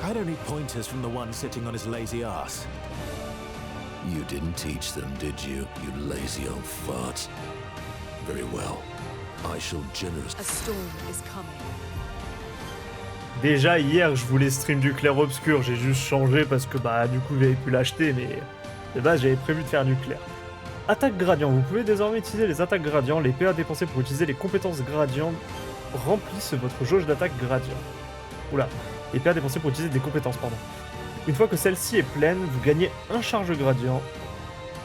I don't need pointers from the one sitting on his lazy ass. You didn't teach them, did you, you lazy old fart? Very well. I shall generously... A storm is coming. Déjà hier, je voulais stream du clair-obscur, j'ai juste changé parce que bah du coup j'avais pu l'acheter, mais de base j'avais prévu de faire du clair. Attaque gradient, vous pouvez désormais utiliser les attaques gradient, les PA dépensés pour utiliser les compétences gradient remplissent votre jauge d'attaque gradient. Oula, les PA dépensés pour utiliser des compétences, pardon. Une fois que celle-ci est pleine, vous gagnez un charge gradient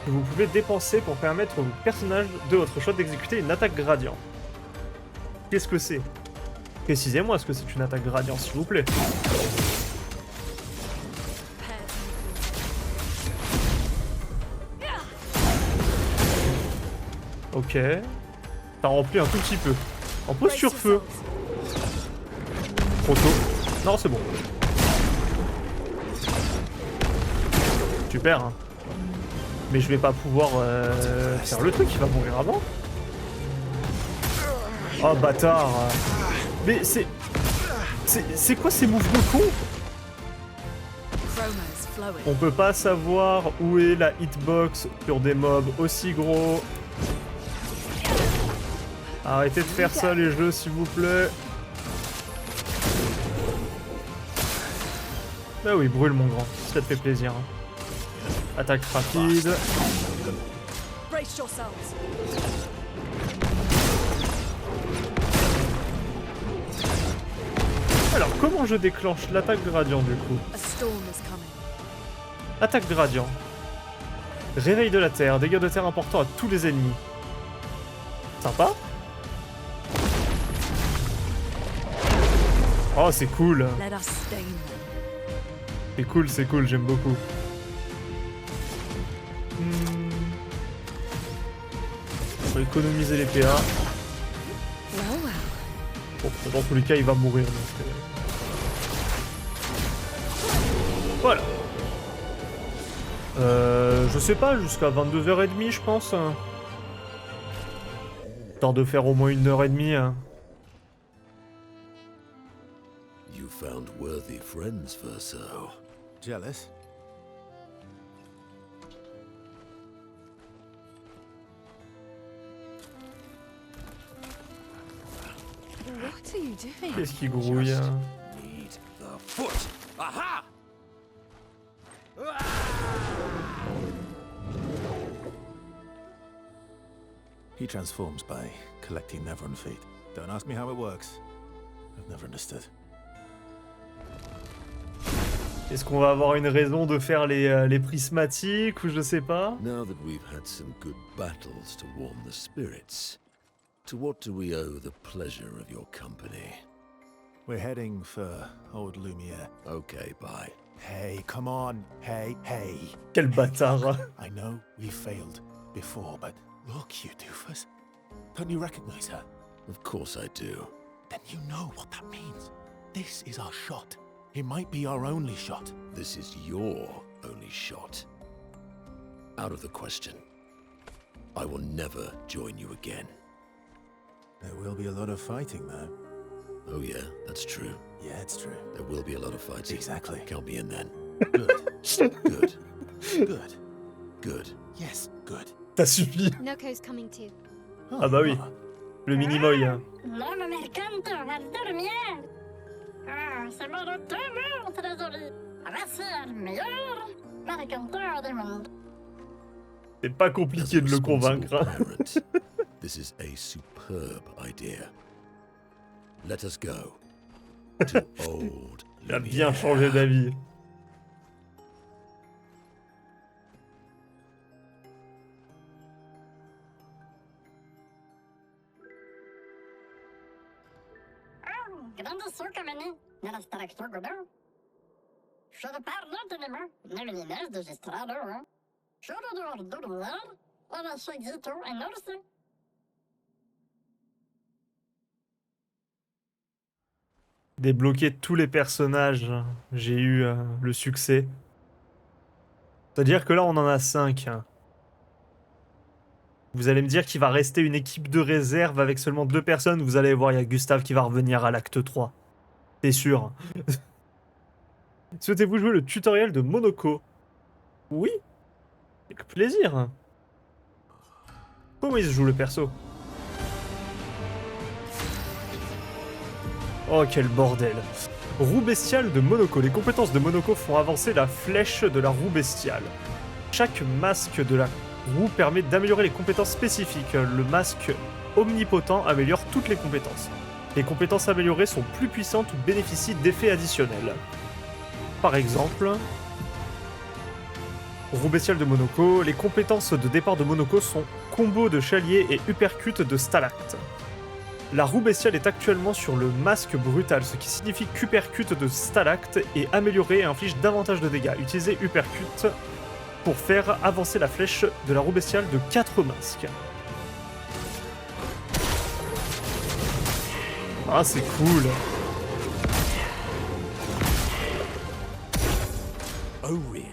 que vous pouvez dépenser pour permettre au personnage de votre choix d'exécuter une attaque gradient. Qu'est-ce que c'est? Précisez-moi ce que c'est une attaque gradient, s'il vous plaît. Ok. T'as rempli un tout petit peu. En posture feu. Trop tôt. Non, c'est bon. Super, hein. Mais je vais pas pouvoir faire le truc, il va mourir avant. Oh bâtard. Mais c'est quoi ces moves de con? On peut pas savoir où est la hitbox sur des mobs aussi gros. Arrêtez de faire ça les jeux s'il vous plaît. Ah oui, brûle mon grand, ça te fait plaisir. Attaque rapide. Brace yourselves. Alors comment je déclenche l'attaque gradient du coup? A storm is coming. Attaque gradient. Réveil de la terre, dégâts de terre importants à tous les ennemis. Sympa. Oh c'est cool. Let us stain them. C'est cool, j'aime beaucoup. On va économiser les PA. Bon, dans tous les cas, il va mourir. Donc, voilà. Je sais pas, jusqu'à 22h30, je pense. Temps de faire au moins 1h30. Hein. You found worthy friends, Verso. Jealous? What are you doing? Qu'est-ce qui grouille? Hein? Need the foot. Aha! He transforms by collecting Nevron feet. Don't ask me how it works. I've never understood. Est-ce qu'on va avoir une raison de faire les prismatiques ou je sais pas? Now that we've had some good battles to warm the spirits, to what do we owe the pleasure of your company? We're heading for Old Lumiere. Okay, bye. Hey, come on. Hey. Quel bâtard. I know we failed before, but look, you doofus. Don't you recognize her? Of course I do. Then you know what that means. This is our shot. It might be our only shot. This is your only shot. Out of the question. I will never join you again. There will be a lot of fighting, though. Oh yeah, that's true. Yeah, it's true. There will be a lot of fighting. Exactly. Count me in then. Good. Good. Good. Good. Yes, good. Ça suffit. Noko's coming too. Ah bah oui. Le mini-moy. Hein. L'homme mercante va dormir. Ah, c'est mon retour, trésorier. Voici le meilleur C'est pas compliqué de le convaincre. Hein. Pirate, this is a superb idea. Let us go to old Il a bien changé d'avis. Grande sukamene, nella staraxtor godão. Choro parlo de nema, nemeninas de estrado, hein? Choro do ordo do lar, ela chegito en orse. Débloquer tous les personnages, j'ai eu le succès. C'est-à-dire que là, on en a 5. Vous allez me dire qu'il va rester une équipe de réserve avec seulement 2 personnes. Vous allez voir, il y a Gustave qui va revenir à l'acte 3. C'est sûr. Souhaitez-vous jouer le tutoriel de Monoko? Oui. Avec plaisir. Comment il se joue le perso? Oh, quel bordel. Roue bestiale de Monoko. Les compétences de Monoko font avancer la flèche de la roue bestiale. Chaque masque de la roue permet d'améliorer les compétences spécifiques. Le masque omnipotent améliore toutes les compétences. Les compétences améliorées sont plus puissantes ou bénéficient d'effets additionnels. Par exemple, roue bestiale de Monoko. Les compétences de départ de Monoko sont combo de chalier et uppercut de stalacte. La roue bestiale est actuellement sur le masque brutal, ce qui signifie qu'uppercut de stalacte est amélioré et inflige davantage de dégâts. Utilisez uppercut pour faire avancer la flèche de la roue bestiale de 4 masques. Ah, c'est cool. Oh, really?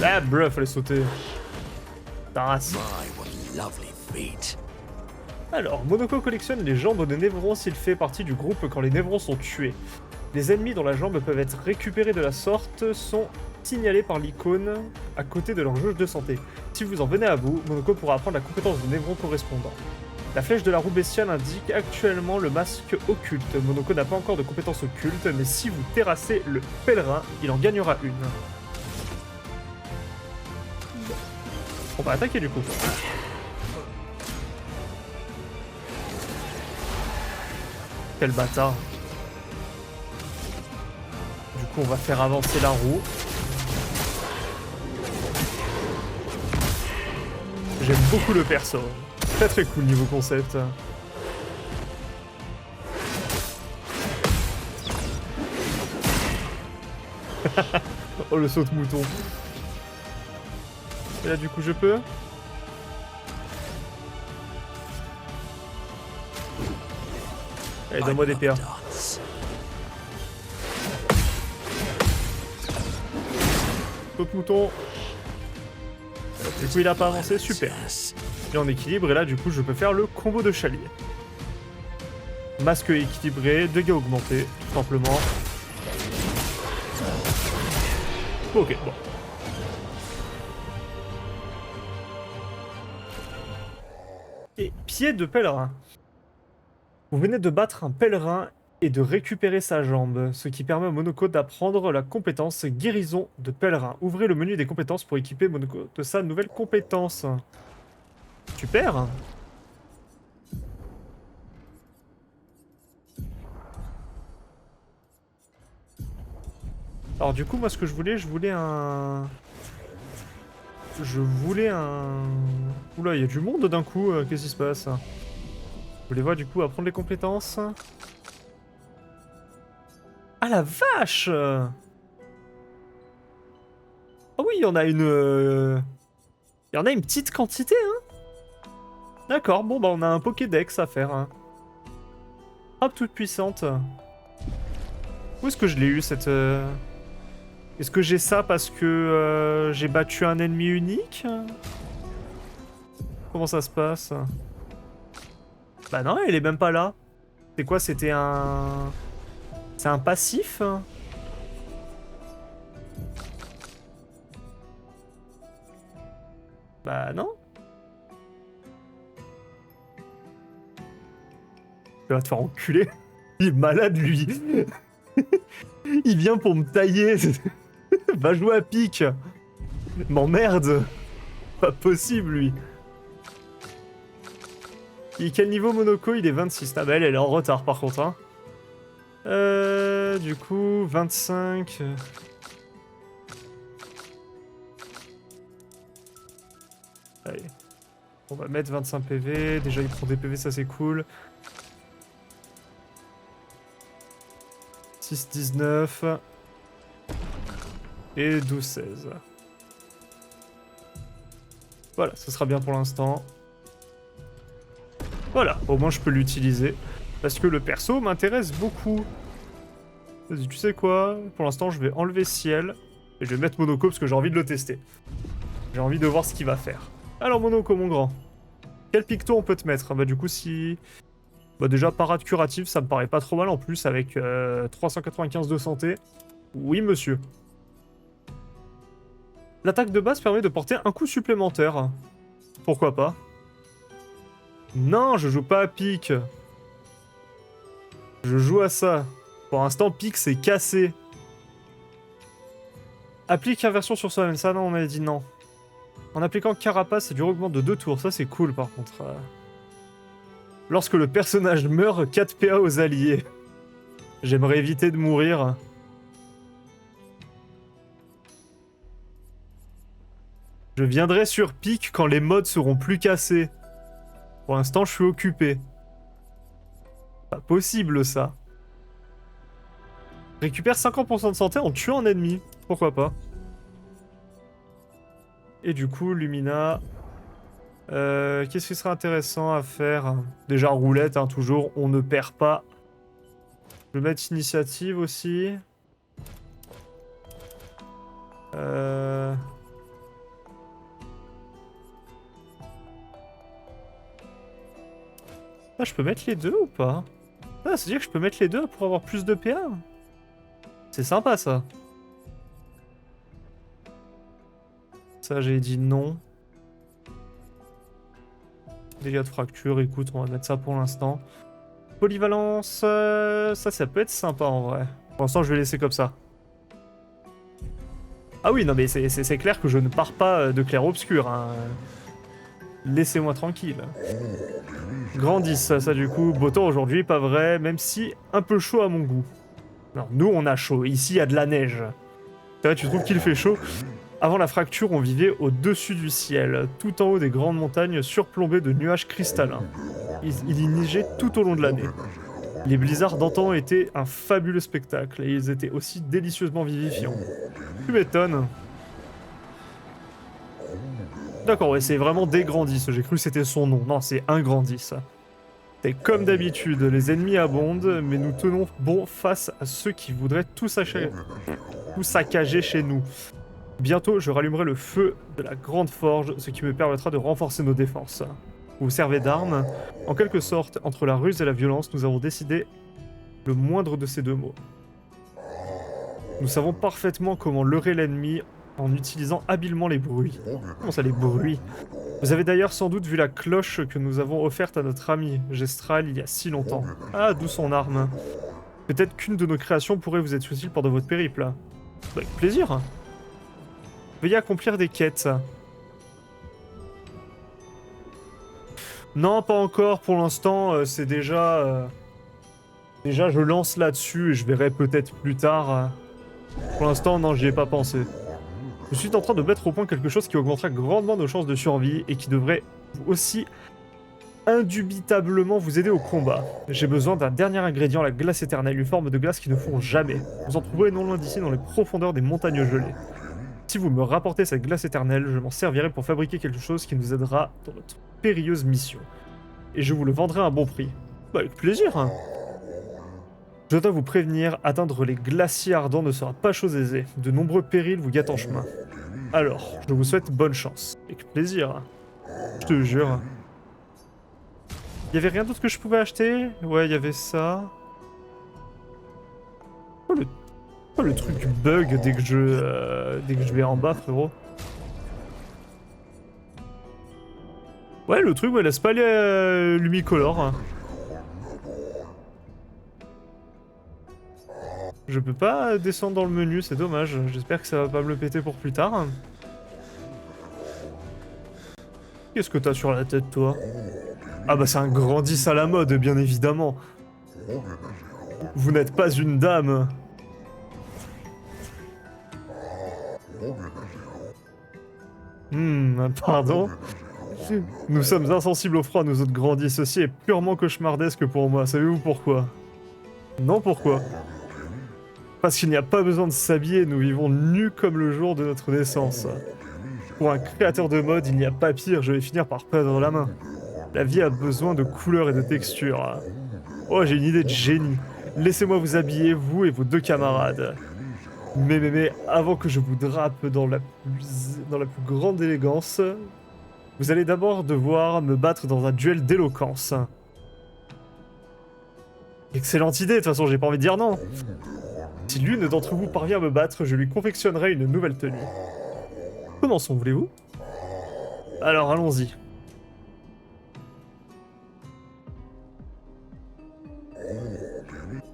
Ah, bruh, fallait sauter. Taras. My, what lovely feet. Alors, Monoko collectionne les jambes de Névron s'il fait partie du groupe quand les Névrons sont tués. Les ennemis dont la jambe peuvent être récupérés de la sorte sont signalés par l'icône à côté de leur jauge de santé. Si vous en venez à bout, Monoko pourra apprendre la compétence de Névron correspondant. La flèche de la roue bestiale indique actuellement le masque occulte. Monoko n'a pas encore de compétence occulte, mais si vous terrassez le pèlerin, il en gagnera une. On va attaquer du coup. Quel bâtard. Du coup, on va faire avancer la roue. J'aime beaucoup le perso. Très très cool niveau concept. Oh, le saut de mouton. Et là, du coup, je peux. Allez, donne-moi des PA. Saut de mouton. Du coup, il a pas avancé, super. Il est en équilibre, et là, du coup, je peux faire le combo de chalier. Masque équilibré, dégâts augmentés, tout simplement. Ok, bon. Et pied de pèlerin. Vous venez de battre un pèlerin et de récupérer sa jambe, ce qui permet à Monoko d'apprendre la compétence guérison de pèlerin. Ouvrez le menu des compétences pour équiper Monoko de sa nouvelle compétence. Super. Alors du coup, moi ce que je voulais un... Oula, il y a du monde d'un coup, qu'est-ce qui se passe? Vous voulez voir du coup apprendre les compétences? Ah la vache! Ah oui, il y en a une... Il y en a une petite quantité, hein? D'accord, bon bah on a un Pokédex à faire. Hein. Hop, toute puissante. Où est-ce que je l'ai eu cette... Est-ce que j'ai ça parce que j'ai battu un ennemi unique? Comment ça se passe? Bah non, elle est même pas là. C'est quoi? C'était un... C'est un passif? Bah non. Tu vas te faire enculer. Il est malade lui. Il vient pour me tailler. Va jouer à pique. M'emmerde. Pas possible, lui. Quel niveau Monoko? Il est 26. Ah bah elle est en retard par contre. Hein. Du coup, 25... Allez. On va mettre 25 PV. Déjà, il prend des PV, ça c'est cool. 6, 19. Et 12, 16. Voilà, ce sera bien pour l'instant. Voilà, au moins je peux l'utiliser. Parce que le perso m'intéresse beaucoup. Vas-y, tu sais quoi? Pour l'instant, je vais enlever Ciel. Et je vais mettre Monoko parce que j'ai envie de le tester. J'ai envie de voir ce qu'il va faire. Alors Monoko, mon grand. Quel picto on peut te mettre? Bah du coup, si... Bah déjà, parade curative, ça me paraît pas trop mal en plus, avec 395 de santé. Oui, monsieur. L'attaque de base permet de porter un coup supplémentaire. Pourquoi pas? Non, je joue pas à pique. Je joue à ça. Pour l'instant, pique, c'est cassé. Applique inversion sur soi-même. Ça, non, on m'avait dit non. En appliquant carapace, c'est du augmente de 2 tours. Ça, c'est cool, par contre. Lorsque le personnage meurt, 4 PA aux alliés. J'aimerais éviter de mourir. Je viendrai sur pique quand les mods seront plus cassés. Pour l'instant, je suis occupé. Pas possible, ça. Récupère 50% de santé en tuant un ennemi. Pourquoi pas? Et du coup, Lumina... qu'est-ce qui serait intéressant à faire? Déjà, roulette, hein, toujours. On ne perd pas. Je vais mettre initiative aussi. Ah, je peux mettre les deux ou pas? Ah, c'est-à-dire que je peux mettre les deux pour avoir plus de PA? C'est sympa, ça. Ça, j'ai dit non. Dégâts de fracture, écoute, on va mettre ça pour l'instant. Polyvalence, ça peut être sympa en vrai. Pour l'instant, je vais laisser comme ça. Ah oui, non mais c'est clair que je ne pars pas de clair-obscur. Hein. Laissez-moi tranquille. Grandis, ça du coup, beau temps aujourd'hui, pas vrai, même si un peu chaud à mon goût. Non, nous on a chaud, ici il y a de la neige. C'est vrai, tu trouves qu'il fait chaud? Avant la fracture, on vivait au-dessus du ciel, tout en haut des grandes montagnes surplombées de nuages cristallins. Il y neigeait tout au long de l'année. Les blizzards d'antan étaient un fabuleux spectacle, et ils étaient aussi délicieusement vivifiants. Tu m'étonnes. D'accord, ouais, c'est vraiment des Grandis, j'ai cru que c'était son nom. Non, c'est un Grandis. C'est comme d'habitude, les ennemis abondent, mais nous tenons bon face à ceux qui voudraient tout saccager chez nous. Bientôt, je rallumerai le feu de la grande forge, ce qui me permettra de renforcer nos défenses. Vous servez d'armes. En quelque sorte, entre la ruse et la violence, nous avons décidé le moindre de ces deux mots. Nous savons parfaitement comment leurrer l'ennemi en utilisant habilement les bruits. Comment ça, les bruits? Vous avez d'ailleurs sans doute vu la cloche que nous avons offerte à notre ami Gestral il y a si longtemps. Ah, d'où son arme. Peut-être qu'une de nos créations pourrait vous être utile pendant votre périple. Bah, avec plaisir. Veuillez accomplir des quêtes. Non, pas encore. Pour l'instant, c'est déjà... Déjà, je lance là-dessus et je verrai peut-être plus tard. Pour l'instant, non, j'y ai pas pensé. Je suis en train de mettre au point quelque chose qui augmentera grandement nos chances de survie et qui devrait aussi indubitablement vous aider au combat. J'ai besoin d'un dernier ingrédient, la glace éternelle, une forme de glace qui ne fond jamais. Vous en trouverez non loin d'ici dans les profondeurs des montagnes gelées. Si vous me rapportez cette glace éternelle, je m'en servirai pour fabriquer quelque chose qui nous aidera dans notre périlleuse mission. Et je vous le vendrai à un bon prix. Bah, avec plaisir, hein. Je dois vous prévenir, atteindre les glaciers ardents ne sera pas chose aisée. De nombreux périls vous guettent en chemin. Alors, je vous souhaite bonne chance. Avec plaisir. Je te jure. Il y avait rien d'autre que je pouvais acheter? Ouais, il y avait ça. Oh, le truc bug dès que je vais en bas, frérot. Ouais, le truc me laisse pas aller lumicolore. Je peux pas descendre dans le menu, c'est dommage. J'espère que ça va pas me le péter pour plus tard. Qu'est-ce que t'as sur la tête, toi? Ah bah c'est un grandis à la mode, bien évidemment. Vous n'êtes pas une dame. Pardon. Nous sommes insensibles au froid, nous autres grandis. Ceci est purement cauchemardesque pour moi. Savez-vous pourquoi? Non, pourquoi? Parce qu'il n'y a pas besoin de s'habiller, nous vivons nus comme le jour de notre naissance. Pour un créateur de mode, il n'y a pas pire, je vais finir par perdre la main. La vie a besoin de couleurs et de textures. Oh, j'ai une idée de génie. Laissez-moi vous habiller, vous et vos 2 camarades. Mais, avant que je vous drape dans la plus grande élégance, vous allez d'abord devoir me battre dans un duel d'éloquence. Excellente idée, de toute façon, j'ai pas envie de dire non. Si l'une d'entre vous parvient à me battre, je lui confectionnerai une nouvelle tenue. Commençons, voulez-vous? Alors, allons-y.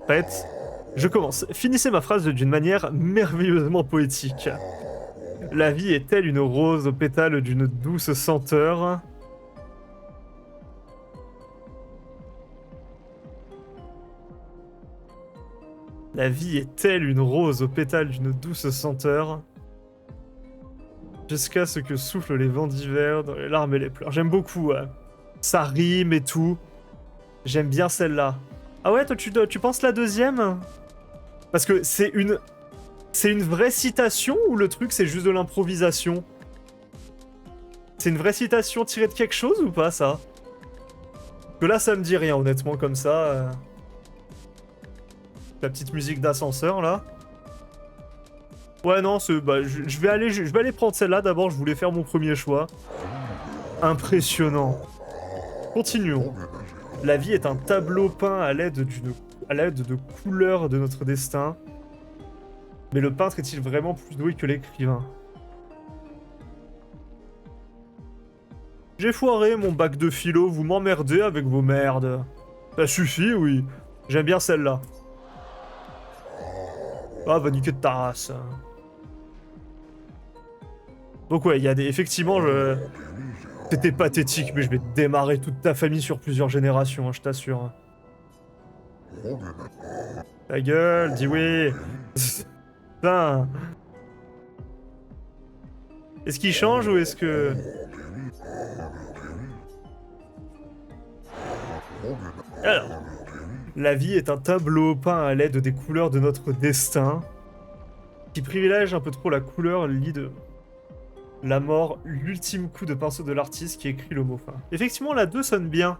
Prête? Je commence. Finissez ma phrase d'une manière merveilleusement poétique. La vie est telle une rose aux pétales d'une douce senteur. La vie est telle une rose aux pétales d'une douce senteur. Jusqu'à ce que soufflent les vents d'hiver dans les larmes et les pleurs. J'aime beaucoup, ouais. Ça rime et tout. J'aime bien celle-là. Ah ouais, toi tu penses la deuxième? Parce que c'est une vraie citation ou le truc c'est juste de l'improvisation? C'est une vraie citation tirée de quelque chose ou pas, ça? Parce que là ça me dit rien honnêtement comme ça. La petite musique d'ascenseur là. Ouais non, bah, je vais aller prendre celle-là d'abord, je voulais faire mon premier choix. Impressionnant. Continuons. La vie est un tableau peint à l'aide de couleurs de notre destin. Mais le peintre est-il vraiment plus doué que l'écrivain? J'ai foiré mon bac de philo, vous m'emmerdez avec vos merdes. Ça suffit, oui. J'aime bien celle-là. Ah, va niquer de ta race. Donc ouais, il y a des... Effectivement, c'était pathétique, mais je vais démarrer toute ta famille sur plusieurs générations, hein, je t'assure. Ta gueule, dis oui. Putain. Est-ce qu'il change ou est-ce que... Alors, la vie est un tableau peint à l'aide des couleurs de notre destin, qui privilège un peu trop la couleur lit de la mort, l'ultime coup de pinceau de l'artiste qui écrit le mot fin. Effectivement, la 2 sonne bien.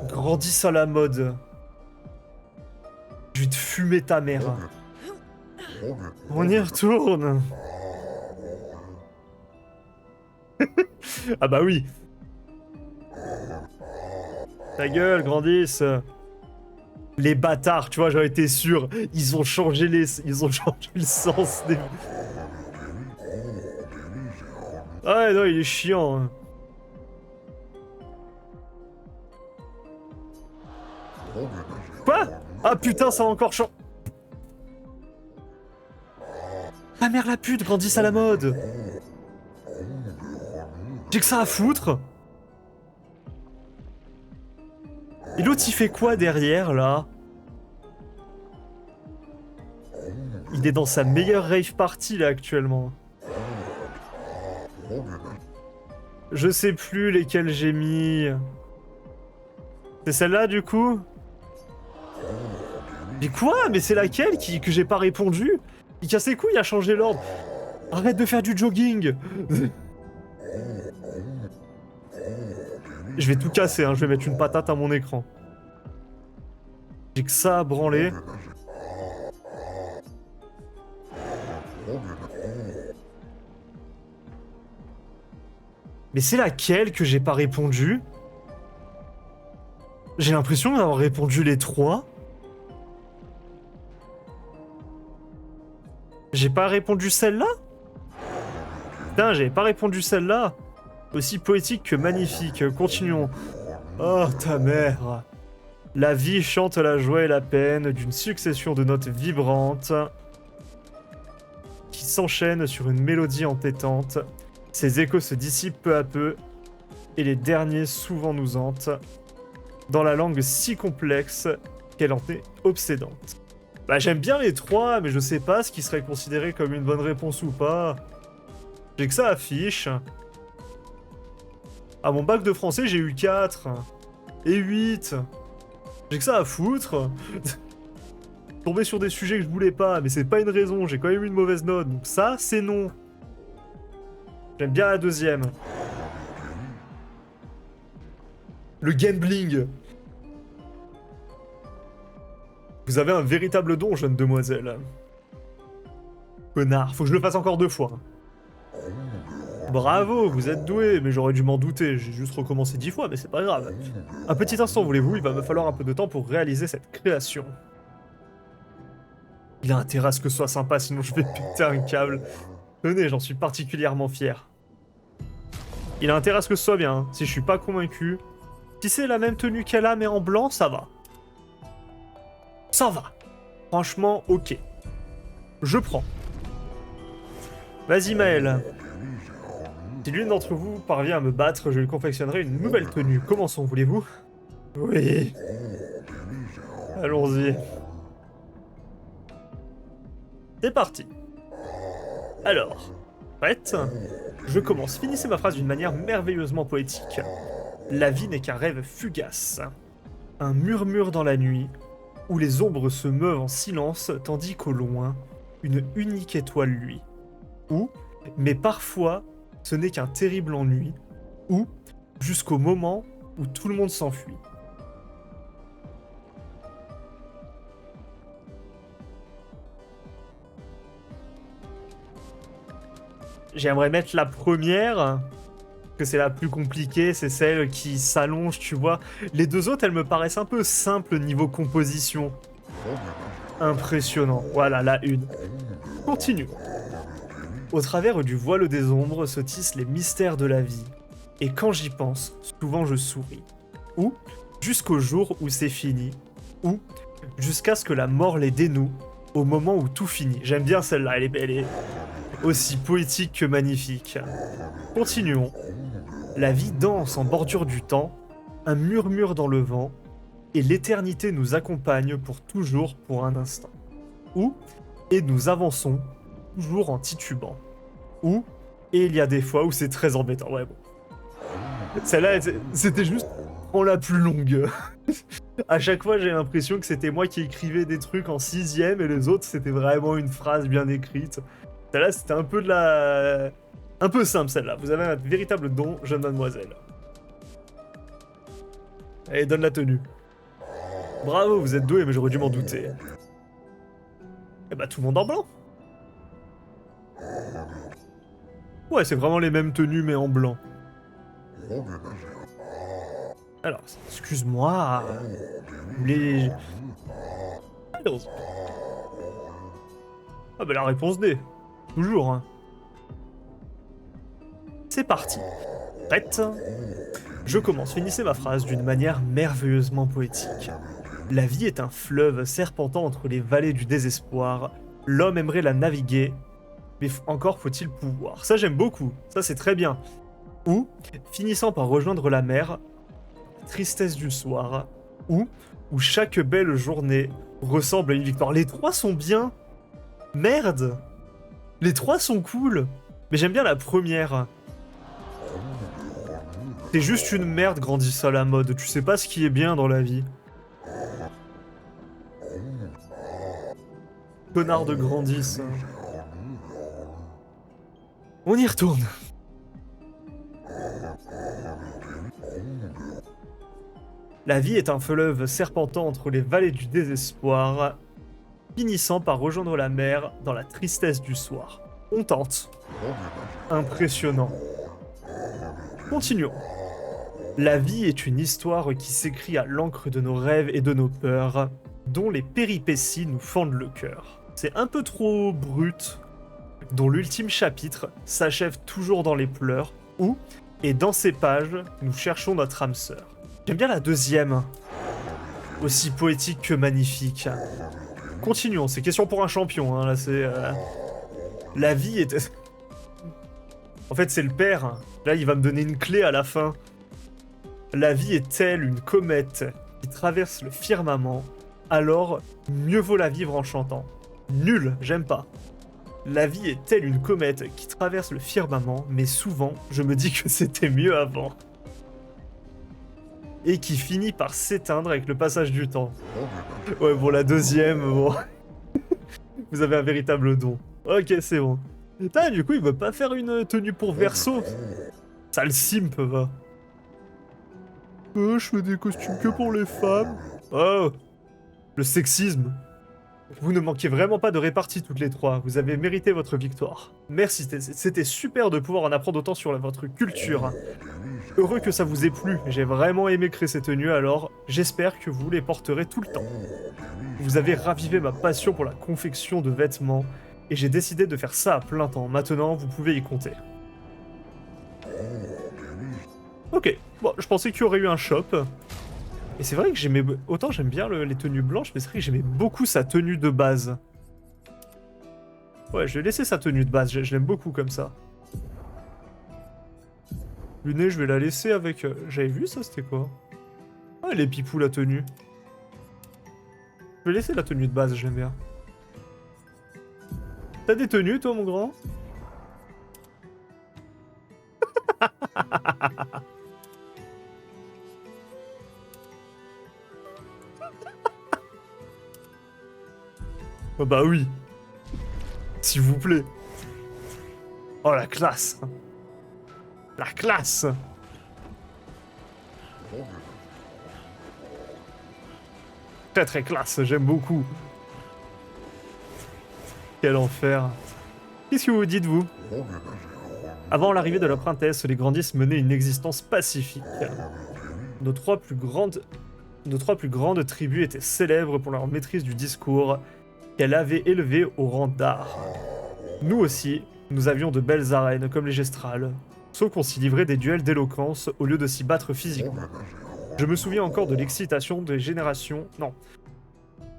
Grandissent à la mode. Je vais te fumer ta mère. On y retourne. Ah bah oui. Ta gueule, grandissent. Les bâtards, tu vois, j'en étais sûr. Ils ont changé le sens des... Ah ouais, non, il est chiant. Hein. Quoi? Ah putain, ça a encore changé. Ah merde la pute, grandissent à la mode. J'ai que ça à foutre. Et l'autre il fait quoi derrière là? Il est dans sa meilleure rave party là actuellement. Je sais plus lesquelles j'ai mis. C'est celle-là du coup? Mais quoi? Mais c'est laquelle que j'ai pas répondu? Il casse les couilles, il a changé l'ordre. Arrête de faire du jogging. Je vais tout casser, hein. Je vais mettre une patate à mon écran. J'ai que ça à branler. Mais c'est laquelle que j'ai pas répondu? J'ai l'impression d'avoir répondu les 3. J'ai pas répondu celle-là? Putain, j'ai pas répondu celle-là. Aussi poétique que magnifique. Continuons. Oh, ta mère. La vie chante la joie et la peine d'une succession de notes vibrantes qui s'enchaînent sur une mélodie entêtante. Ces échos se dissipent peu à peu et les derniers souvent nous hantent dans la langue si complexe qu'elle en est obsédante. Bah j'aime bien les trois, mais je sais pas ce qui serait considéré comme une bonne réponse ou pas. J'ai que ça affiche. À mon bac de français, j'ai eu 4. Et 8. J'ai que ça à foutre. Tomber sur des sujets que je voulais pas, mais c'est pas une raison, j'ai quand même eu une mauvaise note, donc ça, c'est non. J'aime bien la deuxième. Le gambling. Vous avez un véritable don, jeune demoiselle. Connard, faut que je le fasse encore 2 fois. Bravo, vous êtes doué, mais j'aurais dû m'en douter, j'ai juste recommencé 10 fois, mais c'est pas grave. Un petit instant, voulez-vous, il va me falloir un peu de temps pour réaliser cette création. Il a intérêt à ce que ce soit sympa, sinon je vais péter un câble. Tenez, j'en suis particulièrement fier. Il a intérêt à ce que ce soit bien, hein. Si je suis pas convaincu. Si c'est la même tenue qu'elle a, mais en blanc, ça va. Ça va. Franchement, ok. Je prends. Vas-y, Maël. Si l'une d'entre vous parvient à me battre, je lui confectionnerai une nouvelle tenue. Commençons, voulez-vous? Oui. Allons-y. C'est parti. Alors, prête? Je commence. Finissez ma phrase d'une manière merveilleusement poétique. La vie n'est qu'un rêve fugace. Un murmure dans la nuit, où les ombres se meuvent en silence, tandis qu'au loin, une unique étoile luit. Ou, mais parfois, ce n'est qu'un terrible ennui. Ou, jusqu'au moment où tout le monde s'enfuit. J'aimerais mettre la première, que c'est la plus compliquée, c'est celle qui s'allonge, tu vois. Les deux autres, elles me paraissent un peu simples niveau composition. Impressionnant. Voilà, la une. Continuons. Au travers du voile des ombres se tissent les mystères de la vie. Et quand j'y pense, souvent je souris. Ou, jusqu'au jour où c'est fini. Ou, jusqu'à ce que la mort les dénoue, au moment où tout finit. J'aime bien celle-là, elle est aussi poétique que magnifique. Continuons. La vie danse en bordure du temps, un murmure dans le vent, et l'éternité nous accompagne pour toujours pour un instant. Ou, et nous avançons, toujours en titubant. Ou, et il y a des fois où c'est très embêtant. Ouais, bon. Celle-là, c'était juste en la plus longue. À chaque fois, j'ai l'impression que c'était moi qui écrivais des trucs en 6ème, et les autres, c'était vraiment une phrase bien écrite. Celle-là, c'était un peu de la... Un peu simple, celle-là. Vous avez un véritable don, jeune mademoiselle. Allez, donne la tenue. Bravo, vous êtes doué, mais j'aurais dû m'en douter. Eh bah, tout le monde en blanc. Ouais, c'est vraiment les mêmes tenues, mais en blanc. Alors, excuse-moi. Les... Allons-y. Ah bah, la réponse D. Toujours, hein. C'est parti. Prête? Je commence. Finissez ma phrase d'une manière merveilleusement poétique. La vie est un fleuve serpentant entre les vallées du désespoir. L'homme aimerait la naviguer, mais encore faut-il pouvoir. Ça, j'aime beaucoup. Ça, c'est très bien. Ou, finissant par rejoindre la mer, tristesse du soir. Ou, où chaque belle journée ressemble à une victoire. Les trois sont bien. Merde. Les trois sont cool. Mais j'aime bien la première. T'es juste une merde grandisse à la mode. Tu sais pas ce qui est bien dans la vie. Connard de grandisse. On y retourne. La vie est un fleuve serpentant entre les vallées du désespoir, finissant par rejoindre la mer dans la tristesse du soir. On tente. Impressionnant. Continuons. La vie est une histoire qui s'écrit à l'encre de nos rêves et de nos peurs, dont les péripéties nous fendent le cœur. C'est un peu trop brut, dont l'ultime chapitre s'achève toujours dans les pleurs, où, et dans ces pages, nous cherchons notre âme sœur. J'aime bien la deuxième. Aussi poétique que magnifique. Continuons, c'est question pour un champion, hein, là c'est... La vie est... En fait c'est le père, là il va me donner une clé à la fin. La vie est telle une comète qui traverse le firmament, alors mieux vaut la vivre en chantant. Nul, j'aime pas. La vie est telle une comète qui traverse le firmament, mais souvent je me dis que c'était mieux avant. Et qui finit par s'éteindre avec le passage du temps. Ouais, bon, la deuxième, bon... Vous avez un véritable don. Ok, c'est bon. Putain, du coup, il veut pas faire une tenue pour verso. Ça le simp, va. Je fais des costumes que pour les femmes. Oh, le sexisme. Vous ne manquez vraiment pas de répartie toutes les trois. Vous avez mérité votre victoire. Merci, c'était super de pouvoir en apprendre autant sur votre culture. Heureux que ça vous ait plu. J'ai vraiment aimé créer ces tenues, alors j'espère que vous les porterez tout le temps. Vous avez ravivé ma passion pour la confection de vêtements, et j'ai décidé de faire ça à plein temps. Maintenant, vous pouvez y compter. Ok, bon, je pensais qu'il y aurait eu un shop. Et c'est vrai que j'aimais... Autant j'aime bien les tenues blanches, mais c'est vrai que j'aimais beaucoup sa tenue de base. Ouais, je vais laisser sa tenue de base, je l'aime beaucoup comme ça. Le nez, je vais la laisser avec... J'avais vu ça, c'était quoi? Ah, elle est pipou la tenue. Je vais laisser la tenue de base, j'aime bien. T'as des tenues, toi, mon grand? Oh bah oui. S'il vous plaît. Oh la classe. La classe. Très très classe, j'aime beaucoup. Quel enfer. Qu'est-ce que vous dites, vous? Avant l'arrivée de la princesse, les Grandis menaient une existence pacifique. Nos trois plus grandes tribus étaient célèbres pour leur maîtrise du discours, qu'elle avait élevé au rang d'art. Nous aussi, nous avions de belles arènes comme les gestrales, sauf qu'on s'y livrait des duels d'éloquence au lieu de s'y battre physiquement. Je me souviens encore de l'excitation des générations... Non.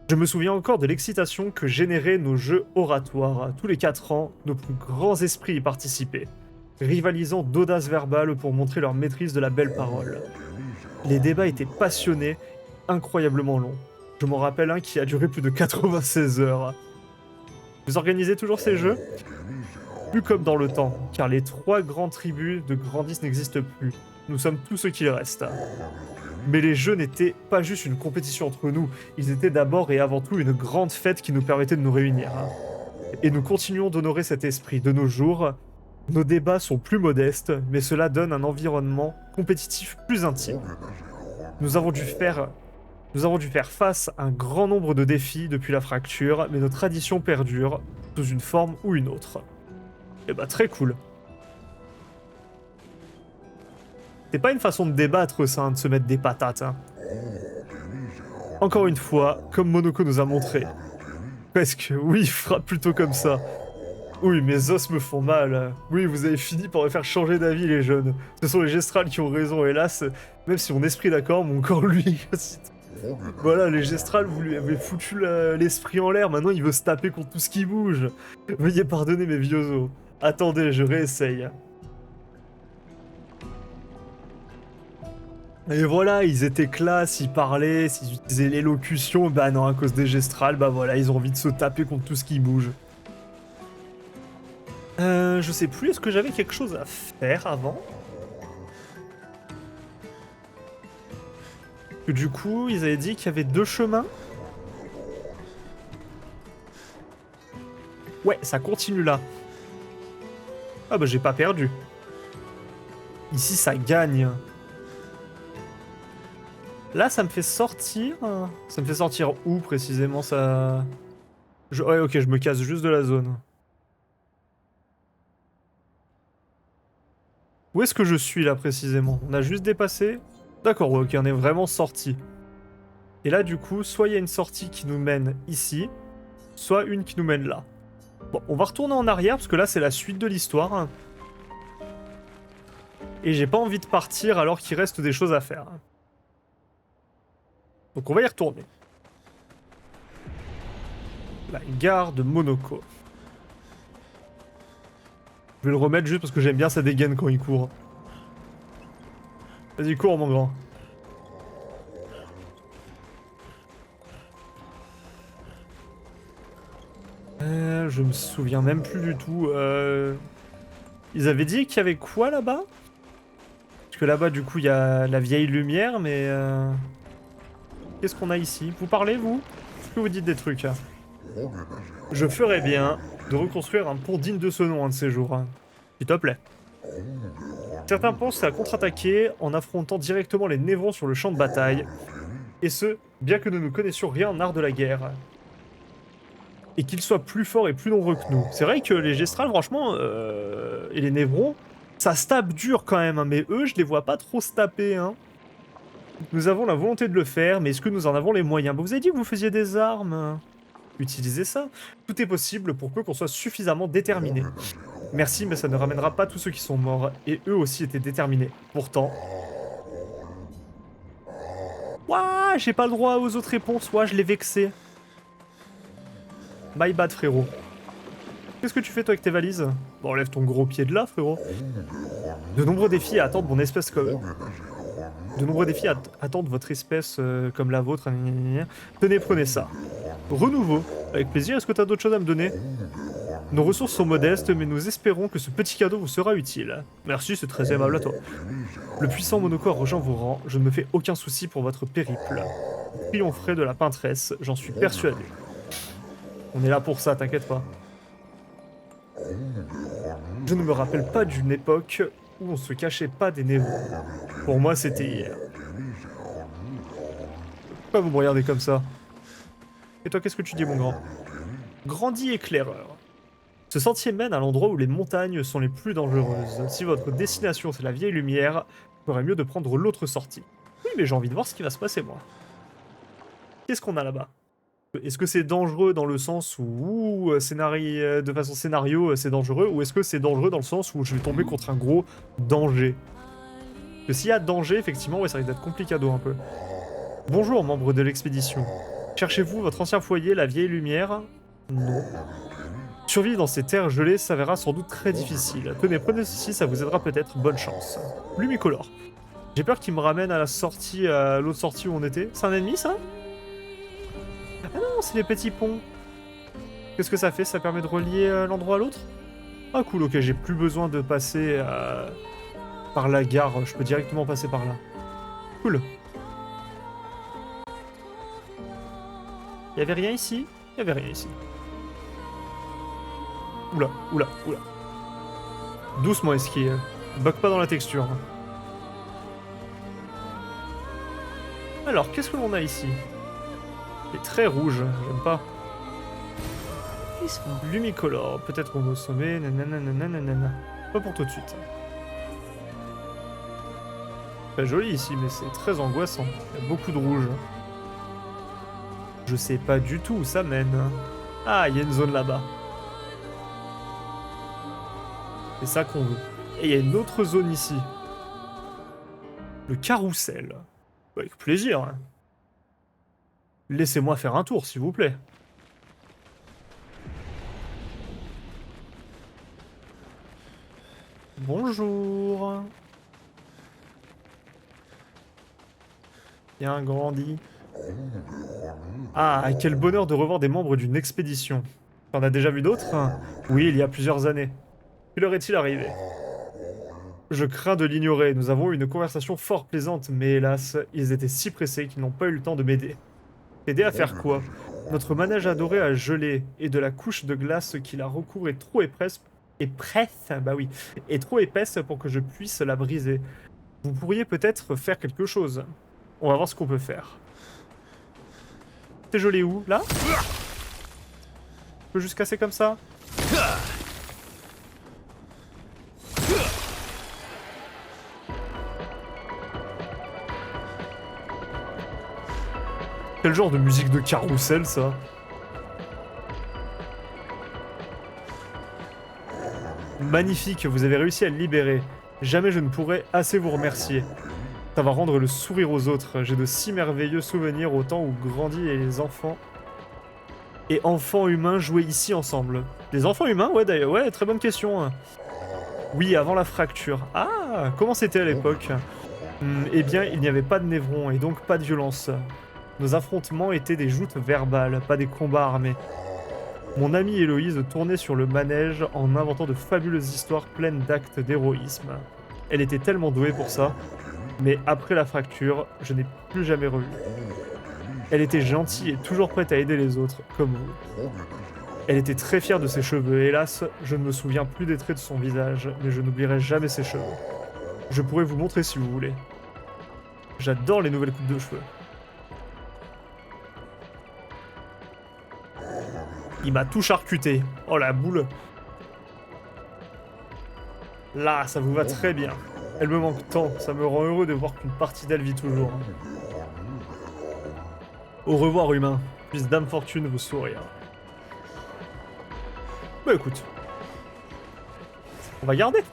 Je me souviens encore de l'excitation que généraient nos jeux oratoires. Tous les 4 ans, nos plus grands esprits y participaient, rivalisant d'audace verbale pour montrer leur maîtrise de la belle parole. Les débats étaient passionnés, incroyablement longs. Je m'en rappelle un qui a duré plus de 96 heures. Vous organisez toujours ces jeux? Plus comme dans le temps, car les 3 grandes tribus de Grandis n'existent plus. Nous sommes tous ceux qu'il reste. Mais les jeux n'étaient pas juste une compétition entre nous, ils étaient d'abord et avant tout une grande fête qui nous permettait de nous réunir. Et nous continuons d'honorer cet esprit. De nos jours, nos débats sont plus modestes, mais cela donne un environnement compétitif plus intime. Nous avons dû faire face à un grand nombre de défis depuis la fracture, mais nos traditions perdurent, sous une forme ou une autre. Et bah très cool. C'est pas une façon de débattre ça, hein, de se mettre des patates. Hein. Encore une fois, comme Monoko nous a montré. Presque, oui, frappe plutôt comme ça. Oui, mes os me font mal. Oui, vous avez fini par me faire changer d'avis, les jeunes. Ce sont les gestrales qui ont raison, hélas. Même si mon esprit d'accord, mon corps, lui... Voilà, les gestrales, vous lui avez foutu l'esprit en l'air, maintenant il veut se taper contre tout ce qui bouge. Veuillez pardonner mes vieux os. Attendez, je réessaye. Et voilà, ils étaient classe, ils parlaient, s'ils utilisaient l'élocution, bah non, à cause des gestrales, bah voilà, ils ont envie de se taper contre tout ce qui bouge. Je sais plus, est-ce que j'avais quelque chose à faire avant? Du coup, ils avaient dit qu'il y avait 2 chemins. Ouais, ça continue là. Ah bah j'ai pas perdu. Ici, ça gagne. Là, ça me fait sortir... Ça me fait sortir où, précisément, ça... Ouais, ok, je me casse juste de la zone. Où est-ce que je suis, là, précisément? On a juste dépassé... D'accord, ouais, ok, on est vraiment sorti. Et là, du coup, soit il y a une sortie qui nous mène ici, soit une qui nous mène là. Bon, on va retourner en arrière, parce que là, c'est la suite de l'histoire. Et j'ai pas envie de partir alors qu'il reste des choses à faire. Donc on va y retourner. La gare de Monoko. Je vais le remettre juste parce que j'aime bien sa dégaine quand il court. Vas-y, cours mon grand. Je me souviens même plus du tout. Ils avaient dit qu'il y avait quoi là-bas? Parce que là-bas, du coup, il y a la vieille lumière, mais... Qu'est-ce qu'on a ici? Vous parlez, vous? Est-ce que vous dites des trucs? Je ferais bien de reconstruire un pont digne de ce nom un de ces jours. S'il te plaît. Certains pensent à contre-attaquer en affrontant directement les Névrons sur le champ de bataille. Et ce, bien que nous ne connaissions rien en art de la guerre. Et qu'ils soient plus forts et plus nombreux que nous. C'est vrai que les Gestrals, franchement, et les Névrons, ça se tape dur quand même, hein, mais eux, je les vois pas trop se taper. Hein. Nous avons la volonté de le faire, mais est-ce que nous en avons les moyens? Vous avez dit que vous faisiez des armes. Utilisez ça. Tout est possible pour peu qu'on soit suffisamment déterminé. Merci, mais ça ne ramènera pas tous ceux qui sont morts, et eux aussi étaient déterminés. Pourtant... Ouah, j'ai pas le droit aux autres réponses, ouah, je l'ai vexé. My bad, frérot. Qu'est-ce que tu fais, toi, avec tes valises? Bon, enlève ton gros pied de là, frérot. De nombreux défis attendent mon espèce comme... De nombreux défis attendent votre espèce comme la vôtre. Tenez, prenez ça. Renouveau. Avec plaisir, est-ce que t'as d'autres choses à me donner? Nos ressources sont modestes, mais nous espérons que ce petit cadeau vous sera utile. Merci, c'est très aimable à toi. Le puissant Monoko a rejoint vos rangs. Je ne me fais aucun souci pour votre périple. Triompherez de la peintresse, j'en suis persuadé. On est là pour ça, t'inquiète pas. Je ne me rappelle pas d'une époque où on se cachait pas des Névrons. Pour moi, c'était hier. Pourquoi vous me regardez comme ça? Et toi, qu'est-ce que tu dis, mon grand? Grandi éclaireur. Ce sentier mène à l'endroit où les montagnes sont les plus dangereuses. Si votre destination c'est la vieille lumière, il faudrait mieux de prendre l'autre sortie. Oui, mais j'ai envie de voir ce qui va se passer, moi. Qu'est-ce qu'on a là-bas? Est-ce que c'est dangereux dans le sens où, de façon scénario, c'est dangereux, ou est-ce que c'est dangereux dans le sens où je vais tomber contre un gros danger? Parce que s'il y a danger, effectivement, ouais, ça risque d'être complicado un peu. Bonjour, membre de l'expédition. Cherchez-vous votre ancien foyer, la vieille lumière? Non. Survivre dans ces terres gelées s'avérera sans doute très difficile. Tenez, prenez ceci, ça vous aidera peut-être. Bonne chance. Lumicolore. J'ai peur qu'il me ramène à la sortie, à l'autre sortie où on était. C'est un ennemi, ça? Ah non, c'est les petits ponts. Qu'est-ce que ça fait? Ça permet de relier l'endroit à l'autre? Ah cool, ok, j'ai plus besoin de passer par la gare. Je peux directement passer par là. Cool. Y'avait rien ici? Y'avait rien ici. Oula, oula, oula. Doucement, esquive. Bug pas dans la texture. Alors, qu'est-ce que l'on a ici? Il est très rouge, j'aime pas. Lumicolore, peut-être qu'on va au sommet, nanana. Pas pour tout de suite. Très joli ici, mais c'est très angoissant. Il y a beaucoup de rouge. Je sais pas du tout où ça mène. Ah, il y a une zone là-bas. C'est ça qu'on veut. Et il y a une autre zone ici. Le carrousel. Avec plaisir. Hein. Laissez-moi faire un tour, s'il vous plaît. Bonjour. Bien grandi. Ah, quel bonheur de revoir des membres d'une expédition. T'en as déjà vu d'autres? Oui, il y a plusieurs années. Que leur est-il arrivé? Je crains de l'ignorer. Nous avons eu une conversation fort plaisante, mais hélas, ils étaient si pressés qu'ils n'ont pas eu le temps de m'aider. Aider à faire quoi? Notre manège adoré a gelé, et de la couche de glace qui la recouvre est trop épaisse, est trop épaisse pour que je puisse la briser. Vous pourriez peut-être faire quelque chose. On va voir ce qu'on peut faire. C'est gelé où? Là? Je peux juste casser comme ça? Quel genre de musique de carrousel, ça? Magnifique, vous avez réussi à le libérer. Jamais je ne pourrai assez vous remercier. Ça va rendre le sourire aux autres. J'ai de si merveilleux souvenirs au temps où grandis et les enfants et enfants humains jouaient ici ensemble. Les enfants humains, ouais d'ailleurs, ouais, très bonne question. Oui, avant la fracture. Ah, comment c'était à l'époque? Eh bien, il n'y avait pas de névrons et donc pas de violence. Nos affrontements étaient des joutes verbales, pas des combats armés. Mon amie Héloïse tournait sur le manège en inventant de fabuleuses histoires pleines d'actes d'héroïsme. Elle était tellement douée pour ça, mais après la fracture, je n'ai plus jamais revu. Elle était gentille et toujours prête à aider les autres, comme vous. Elle était très fière de ses cheveux, hélas, je ne me souviens plus des traits de son visage, mais je n'oublierai jamais ses cheveux. Je pourrais vous montrer si vous voulez. J'adore les nouvelles coupes de cheveux. Il m'a tout charcuté. Oh la boule. Là, ça vous va très bien. Elle me manque tant, ça me rend heureux de voir qu'une partie d'elle vit toujours. Au revoir humain, puisse Dame Fortune vous sourire. Bah écoute. On va garder.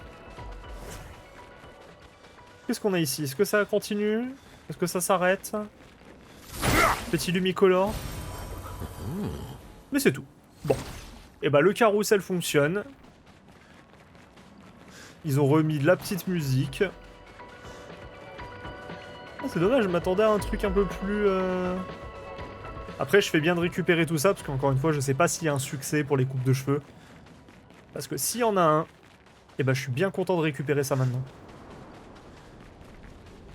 Qu'est-ce qu'on a ici? Est-ce que ça continue? Est-ce que ça s'arrête? Petit lumicolore. Mais c'est tout. Bon. Et bah le carrousel fonctionne. Ils ont remis de la petite musique. Oh, c'est dommage, je m'attendais à un truc un peu plus... Après, je fais bien de récupérer tout ça, parce qu'encore une fois, je sais pas s'il y a un succès pour les coupes de cheveux. Parce que s'il y en a un, et bah je suis bien content de récupérer ça maintenant.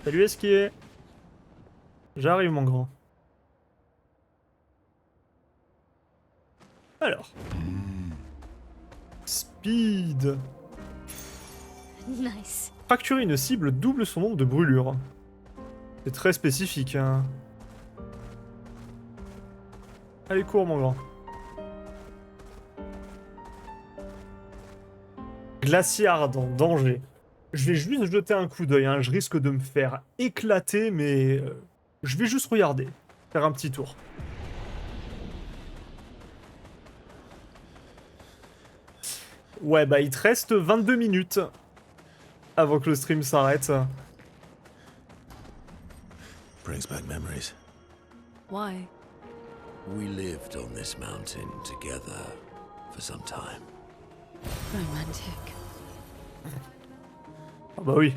Salut Esquier. J'arrive mon grand. Alors. Speed. Nice. Fracturer une cible double son nombre de brûlures. C'est très spécifique, hein. Allez, cours, mon grand. Glacier ardent, danger. Je vais juste jeter un coup d'œil, hein. Je risque de me faire éclater, mais... je vais juste regarder. Faire un petit tour. Ouais, bah il te reste 22 minutes avant que le stream s'arrête. Brings back memories. Why? We lived on this mountain together for some time. Romantic. Ah bah oui.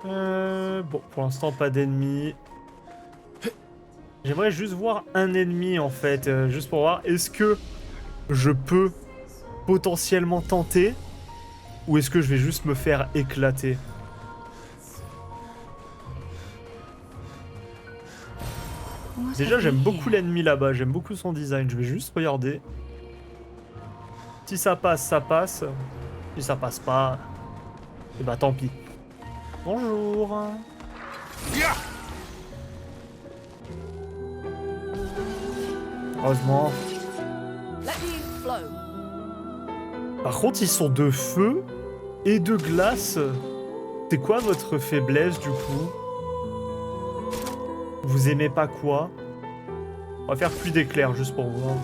Bon, pour l'instant, pas d'ennemis. J'aimerais juste voir un ennemi, en fait. Juste pour voir, est-ce que je peux potentiellement tenter ou est-ce que je vais juste me faire éclater? Déjà, j'aime beaucoup l'ennemi là-bas. J'aime beaucoup son design. Je vais juste regarder. Si ça passe, ça passe. Si ça passe pas, et bah tant pis. Bonjour. Heureusement. Par contre, ils sont de feu et de glace. C'est quoi votre faiblesse du coup? Vous aimez pas quoi? On va faire plus d'éclairs juste pour voir.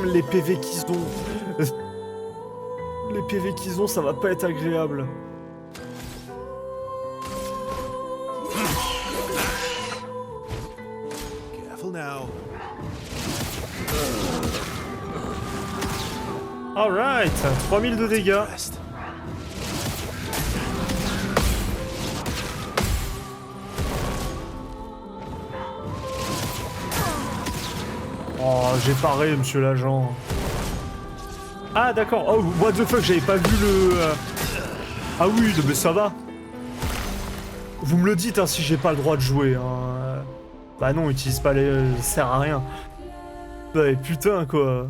Les PV qu'ils ont. Les PV qu'ils ont, ça va pas être agréable. Careful now. Alright, 3000 de dégâts. Rest. Oh, j'ai paré, monsieur l'agent. Ah, d'accord. Oh, what the fuck, j'avais pas vu le... Ah oui, mais ça va. Vous me le dites, hein, si j'ai pas le droit de jouer. Hein. Bah non, utilise pas les... ça sert à rien. Bah, putain, quoi.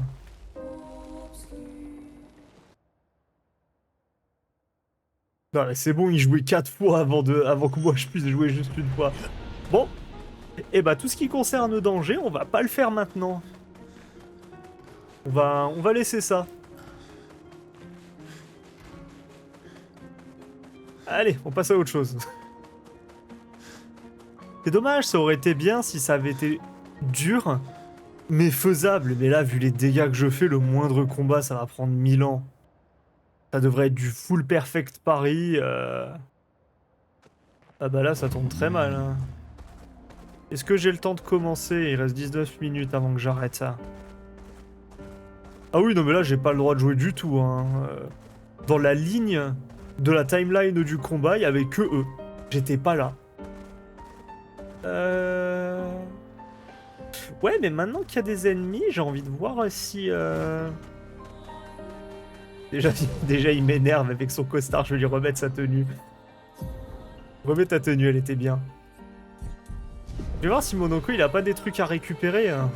Non, mais c'est bon, il jouait 4 fois avant que moi je puisse jouer juste une fois. Bon. Et bah, tout ce qui concerne danger, on va pas le faire maintenant. On va laisser ça. Allez, on passe à autre chose. C'est dommage, ça aurait été bien si ça avait été dur, mais faisable. Mais là, vu les dégâts que je fais, le moindre combat, ça va prendre 1000 ans. Ça devrait être du full perfect pari. Ah bah là, ça tombe très mal. Hein. Est-ce que j'ai le temps de commencer? Il reste 19 minutes avant que j'arrête ça. Ah oui, non mais là, j'ai pas le droit de jouer du tout. Hein. Dans la ligne de la timeline du combat, il y avait que eux. J'étais pas là. Ouais, mais maintenant qu'il y a des ennemis, j'ai envie de voir si... Déjà, il m'énerve avec son costard, je vais lui remettre sa tenue. Remets ta tenue, elle était bien. Je vais voir si Monoko, il a pas des trucs à récupérer. Hein.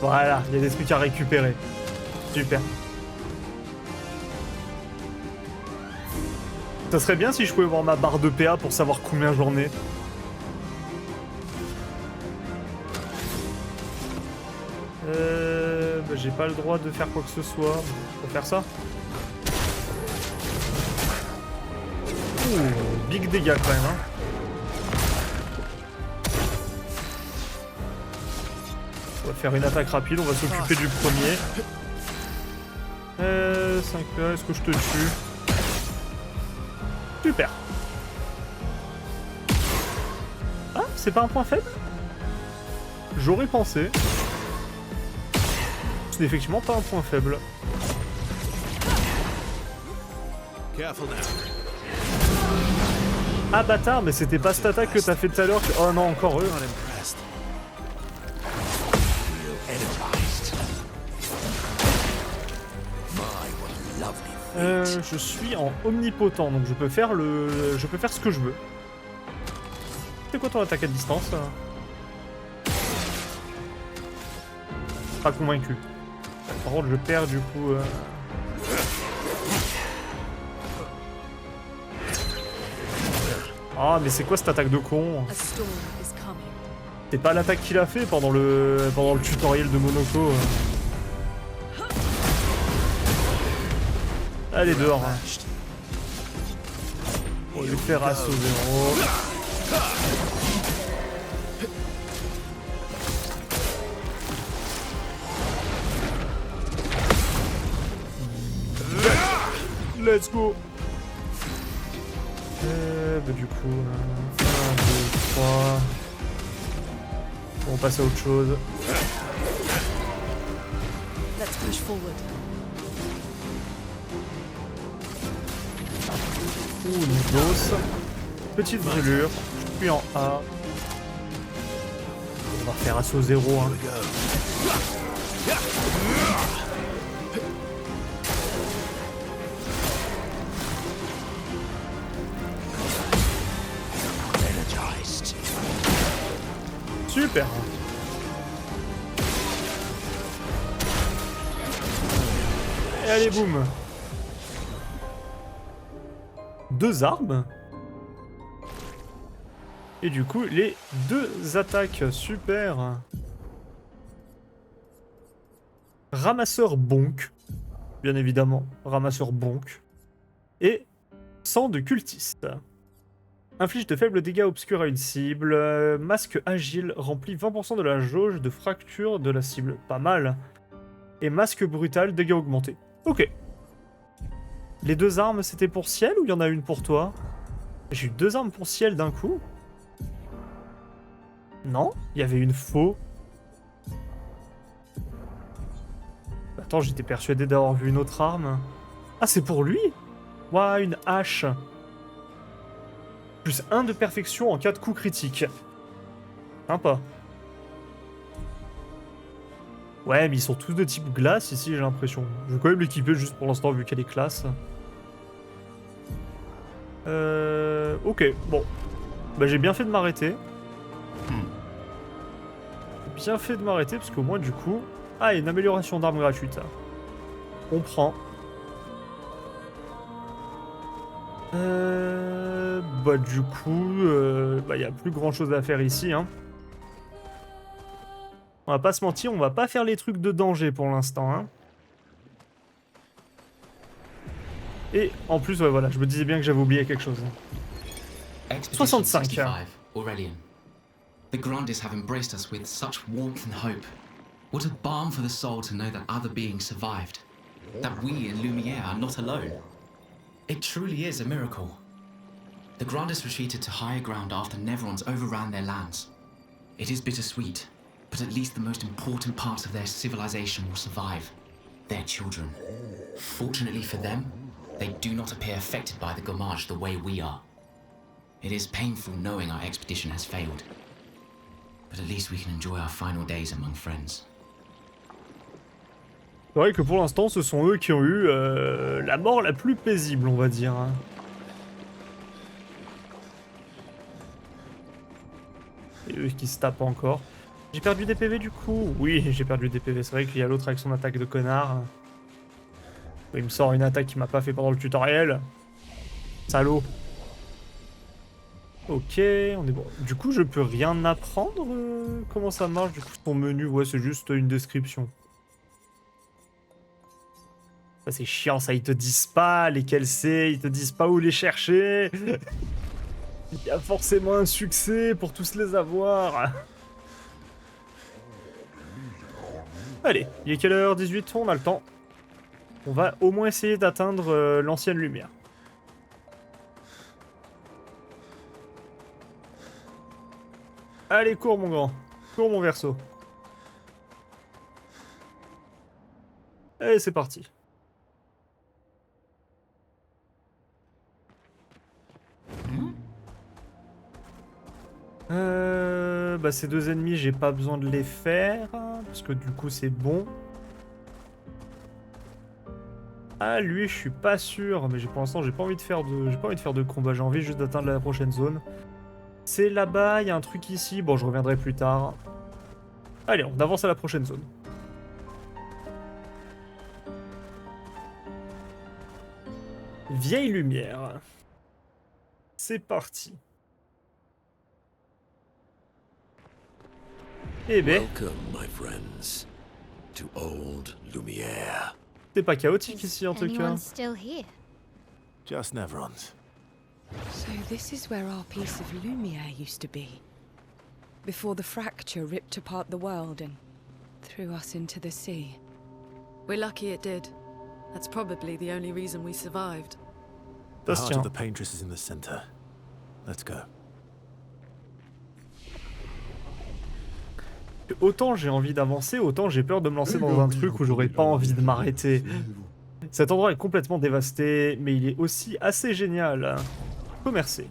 Voilà, il y a des trucs à récupérer. Super. Ça serait bien si je pouvais voir ma barre de PA pour savoir combien j'en ai. Bah, j'ai pas le droit de faire quoi que ce soit. On peut faire ça. Ouh, big dégâts quand même. Hein. On va faire une attaque rapide, on va s'occuper du premier. 5 est-ce que je te tue? Super. Ah, c'est pas un point faible? J'aurais pensé. Ce n'est effectivement pas un point faible. Ah bâtard, mais c'était pas cette attaque que t'as fait tout à l'heure que... Oh non, encore eux. Je suis en omnipotent, donc je peux faire ce que je veux. C'est quoi ton attaque à distance? Pas convaincu. Par contre, je perds du coup... Ah, mais c'est quoi cette attaque de con? C'est pas l'attaque qu'il a fait pendant le tutoriel de Monoko. Allez, dehors. Hein. On va lui faire assaut 0. Let's go. Bah du coup, 1, 2, 3. On va passer à autre chose. Let's push forward. Ouh, une dose. Petite brûlure. Je suis en A. On va faire assaut 0. Hein. Super. Et allez, boum. 2 armes. Et du coup, les 2 attaques. Super. Ramasseur bonk. Bien évidemment, ramasseur bonk. Et sang de cultiste. Inflige de faibles dégâts obscurs à une cible. Masque agile remplit 20% de la jauge de fracture de la cible. Pas mal. Et masque brutal, dégâts augmentés. Ok. Les 2 armes, c'était pour ciel ou il y en a une pour toi? J'ai eu 2 armes pour ciel d'un coup? Non, il y avait une faux. Attends, j'étais persuadé d'avoir vu une autre arme. Ah, c'est pour lui? Ouah, une hache. Plus 1 de perfection en cas de coup critique. Sympa. Ouais, mais ils sont tous de type glace ici, j'ai l'impression. Je vais quand même l'équiper juste pour l'instant, vu qu'elle est classe. Ok, bon. Bah, j'ai bien fait de m'arrêter. J'ai bien fait de m'arrêter, parce qu'au moins, du coup... Ah, une amélioration d'armes gratuite. On prend. Bah, du coup... bah, y a plus grand chose à faire ici, hein. On va pas se mentir, on va pas faire les trucs de danger pour l'instant, hein. Et en plus, ouais, voilà, je me disais bien que j'avais oublié quelque chose. Expedition 65. 65, Aurelian. The Grandis have embraced us with such warmth and hope. What a balm for the soul to know that other beings survived. That we in Lumiere are not alone. It truly is a miracle. The Grandis retreated to higher ground after Neverons overran their lands. It is bittersweet, but at least the most important parts of their civilization will survive. Their children. Fortunately for them, they do not appear affected by the Gommage the way we are. It is painful knowing our expedition has failed. But at least we can enjoy our final days among friends. C'est vrai que pour l'instant, ce sont eux qui ont eu la mort la plus paisible, on va dire. Et eux qui se tapent encore. J'ai perdu des PV du coup? Oui, j'ai perdu des PV. C'est vrai qu'il y a l'autre avec son attaque de connard. Il me sort une attaque qu'il m'a pas fait pendant le tutoriel. Salaud. Ok, on est bon. Du coup, je peux rien apprendre? Comment ça marche? Du coup, ton menu, ouais, c'est juste une description. Ça, c'est chiant, ça. Ils te disent pas lesquels c'est, ils te disent pas où les chercher. Il y a forcément un succès pour tous les avoir. Allez, il est quelle heure? 18, on a le temps. On va au moins essayer d'atteindre l'ancienne lumière. Allez, cours mon grand. Cours mon verso. Allez, c'est parti. Bah ces deux ennemis, j'ai pas besoin de les faire, parce que du coup c'est bon. Ah lui, je suis pas sûr, mais pour l'instant j'ai pas envie de faire de combat, j'ai envie juste d'atteindre la prochaine zone. C'est là-bas, il y a un truc ici, bon je reviendrai plus tard. Allez, on avance à la prochaine zone. Vieille lumière. C'est parti. Eh ben, Welcome, my friends, to old Lumiere. c'est pas chaotique ici en tout cas. Anyone still here? Just Neverons. So this is where our piece of Lumiere used to be. Before the fracture ripped apart the world and threw us into the sea. We're lucky it did. That's probably the only reason we survived. The Ça se heart tient. of the Paintress is in the center. Let's go. Autant j'ai envie d'avancer, autant j'ai peur de me lancer dans un truc où j'aurais pas envie de m'arrêter. Cet endroit est complètement dévasté, mais il est aussi assez génial. Commercer.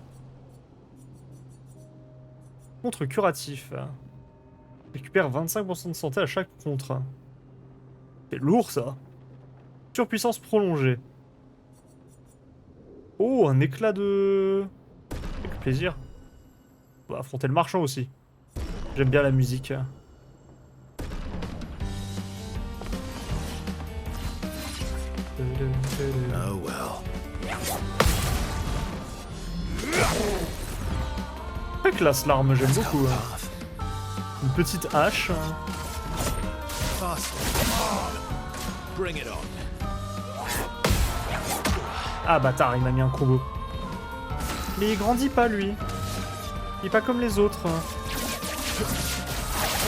Contre curatif. Récupère 25% de santé à chaque contre. C'est lourd ça. Surpuissance prolongée. Oh, un éclat de... Avec plaisir. On va affronter le marchand aussi. J'aime bien la musique. Oh well. Très classe l'arme, j'aime beaucoup. Une petite hache. Bring it on. Ah bâtard, il m'a mis un combo. Mais il grandit pas lui. Il est pas comme les autres.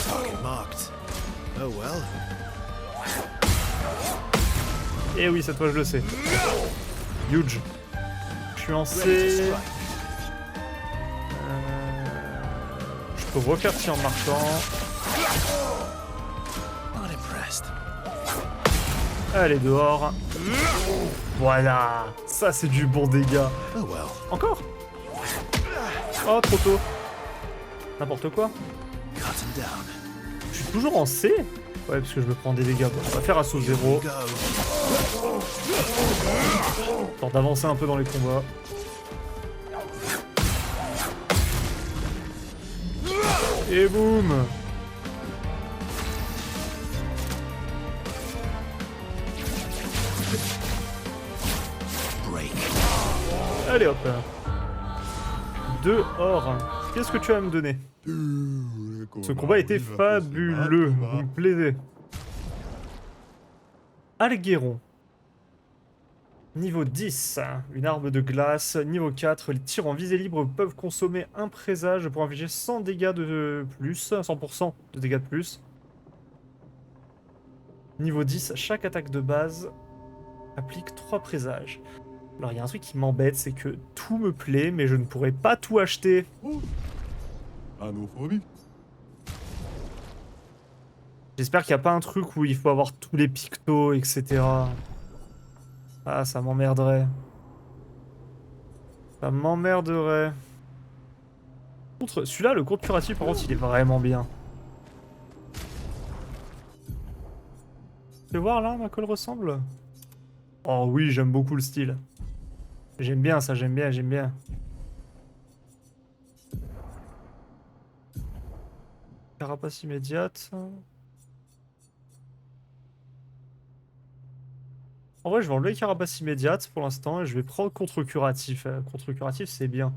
Target marked. Oh well. Eh oui, cette fois je le sais. Huge. Je suis en C. Je peux refaire ci en marchant. Not impressed. Allez, dehors. Voilà. Ça, c'est du bon dégât. Oh well. Encore? Oh, trop tôt. N'importe quoi. Cut him down. Je suis toujours en C? Ouais, parce que je me prends des dégâts. Bon, on va faire assaut 0. Go. Temps d'avancer un peu dans les combats. Et boum! Break. Allez hop! Dehors. Qu'est-ce que tu vas me donner? Ce combat était fabuleux. Vous me plaisez. Alguéron. Niveau 10, une arme de glace. Niveau 4, les tirs en visée libre peuvent consommer un présage pour infliger 100 dégâts de plus, 100% de dégâts de plus. Niveau 10, chaque attaque de base applique 3 présages. Alors il y a un truc qui m'embête, c'est que tout me plaît, mais je ne pourrais pas tout acheter. J'espère qu'il n'y a pas un truc où il faut avoir tous les pictos, etc. Ah, ça m'emmerderait. Ça m'emmerderait. Contre celui-là, le compte curatif, par contre, il est vraiment bien. Tu peux voir là, à quoi il ressemble? Oh oui, j'aime beaucoup le style. J'aime bien ça, j'aime bien, j'aime bien. Carapace immédiate. En vrai, je vais enlever carapace immédiate pour l'instant et je vais prendre contre-curatif. Contre-curatif, c'est bien.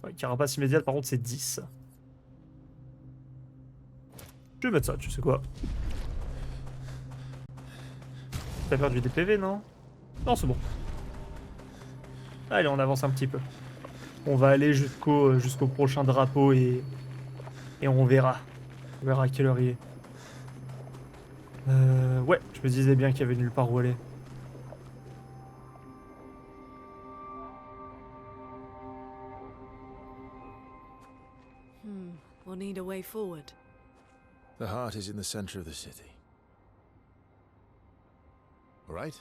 Ouais, carapace immédiate, par contre, c'est 10. Je vais mettre ça, tu sais quoi. T'as perdu des PV, non? Non, c'est bon. Allez, on avance un petit peu. On va aller jusqu'au prochain drapeau et on verra. On verra à quelle heure il est. Ouais, je me disais bien qu'il y avait nulle part où aller. We'll need a way forward. The heart is in the center of the city. All right?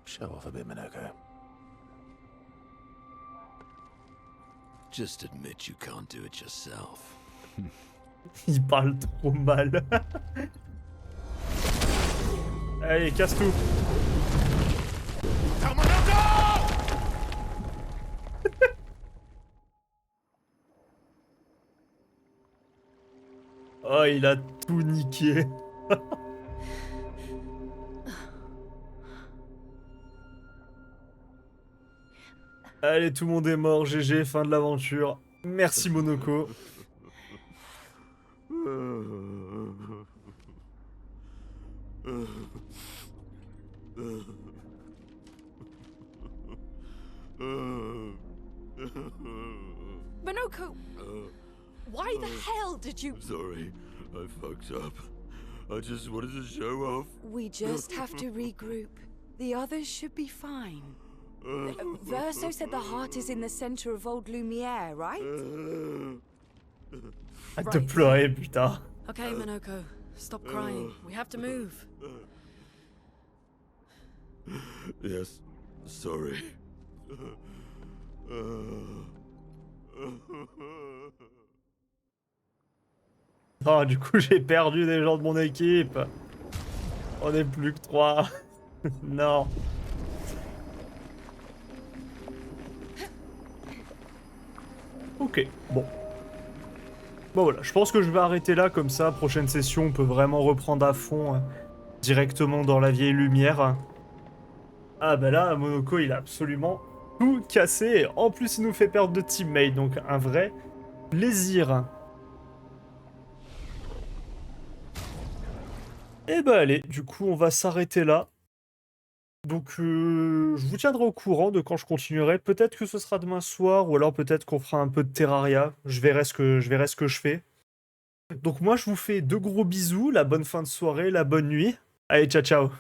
Show off a bit, Minoko. Just admit you can't do it yourself. Il parle trop mal. Allez, casse tout. Oh, il a tout niqué. Allez, tout le monde est mort. GG, fin de l'aventure. Merci Monoko. Minoko! Why the hell did you... Sorry, I fucked up. I just wanted to show off. We just have to regroup. The others should be fine. Verso said the heart is in the center of Old Lumiere, right? Arrête de pleurer, putain. Okay, Minoko, stop crying. We have to move. Yes, sorry. Oh, du coup, j'ai perdu des gens de mon équipe. On est plus que 3. Non. Ok, bon. Bon voilà, je pense que je vais arrêter là, comme ça, prochaine session, on peut vraiment reprendre à fond, directement dans la vieille lumière. Ah bah là, Monoko, il a absolument tout cassé. En plus, il nous fait perdre de teammates, donc un vrai plaisir. Et bah allez, du coup, on va s'arrêter là. Donc, je vous tiendrai au courant de quand je continuerai. Peut-être que ce sera demain soir, ou alors peut-être qu'on fera un peu de Terraria. Je verrai ce que je fais. Donc moi, je vous fais de gros bisous, la bonne fin de soirée, la bonne nuit. Allez, ciao, ciao.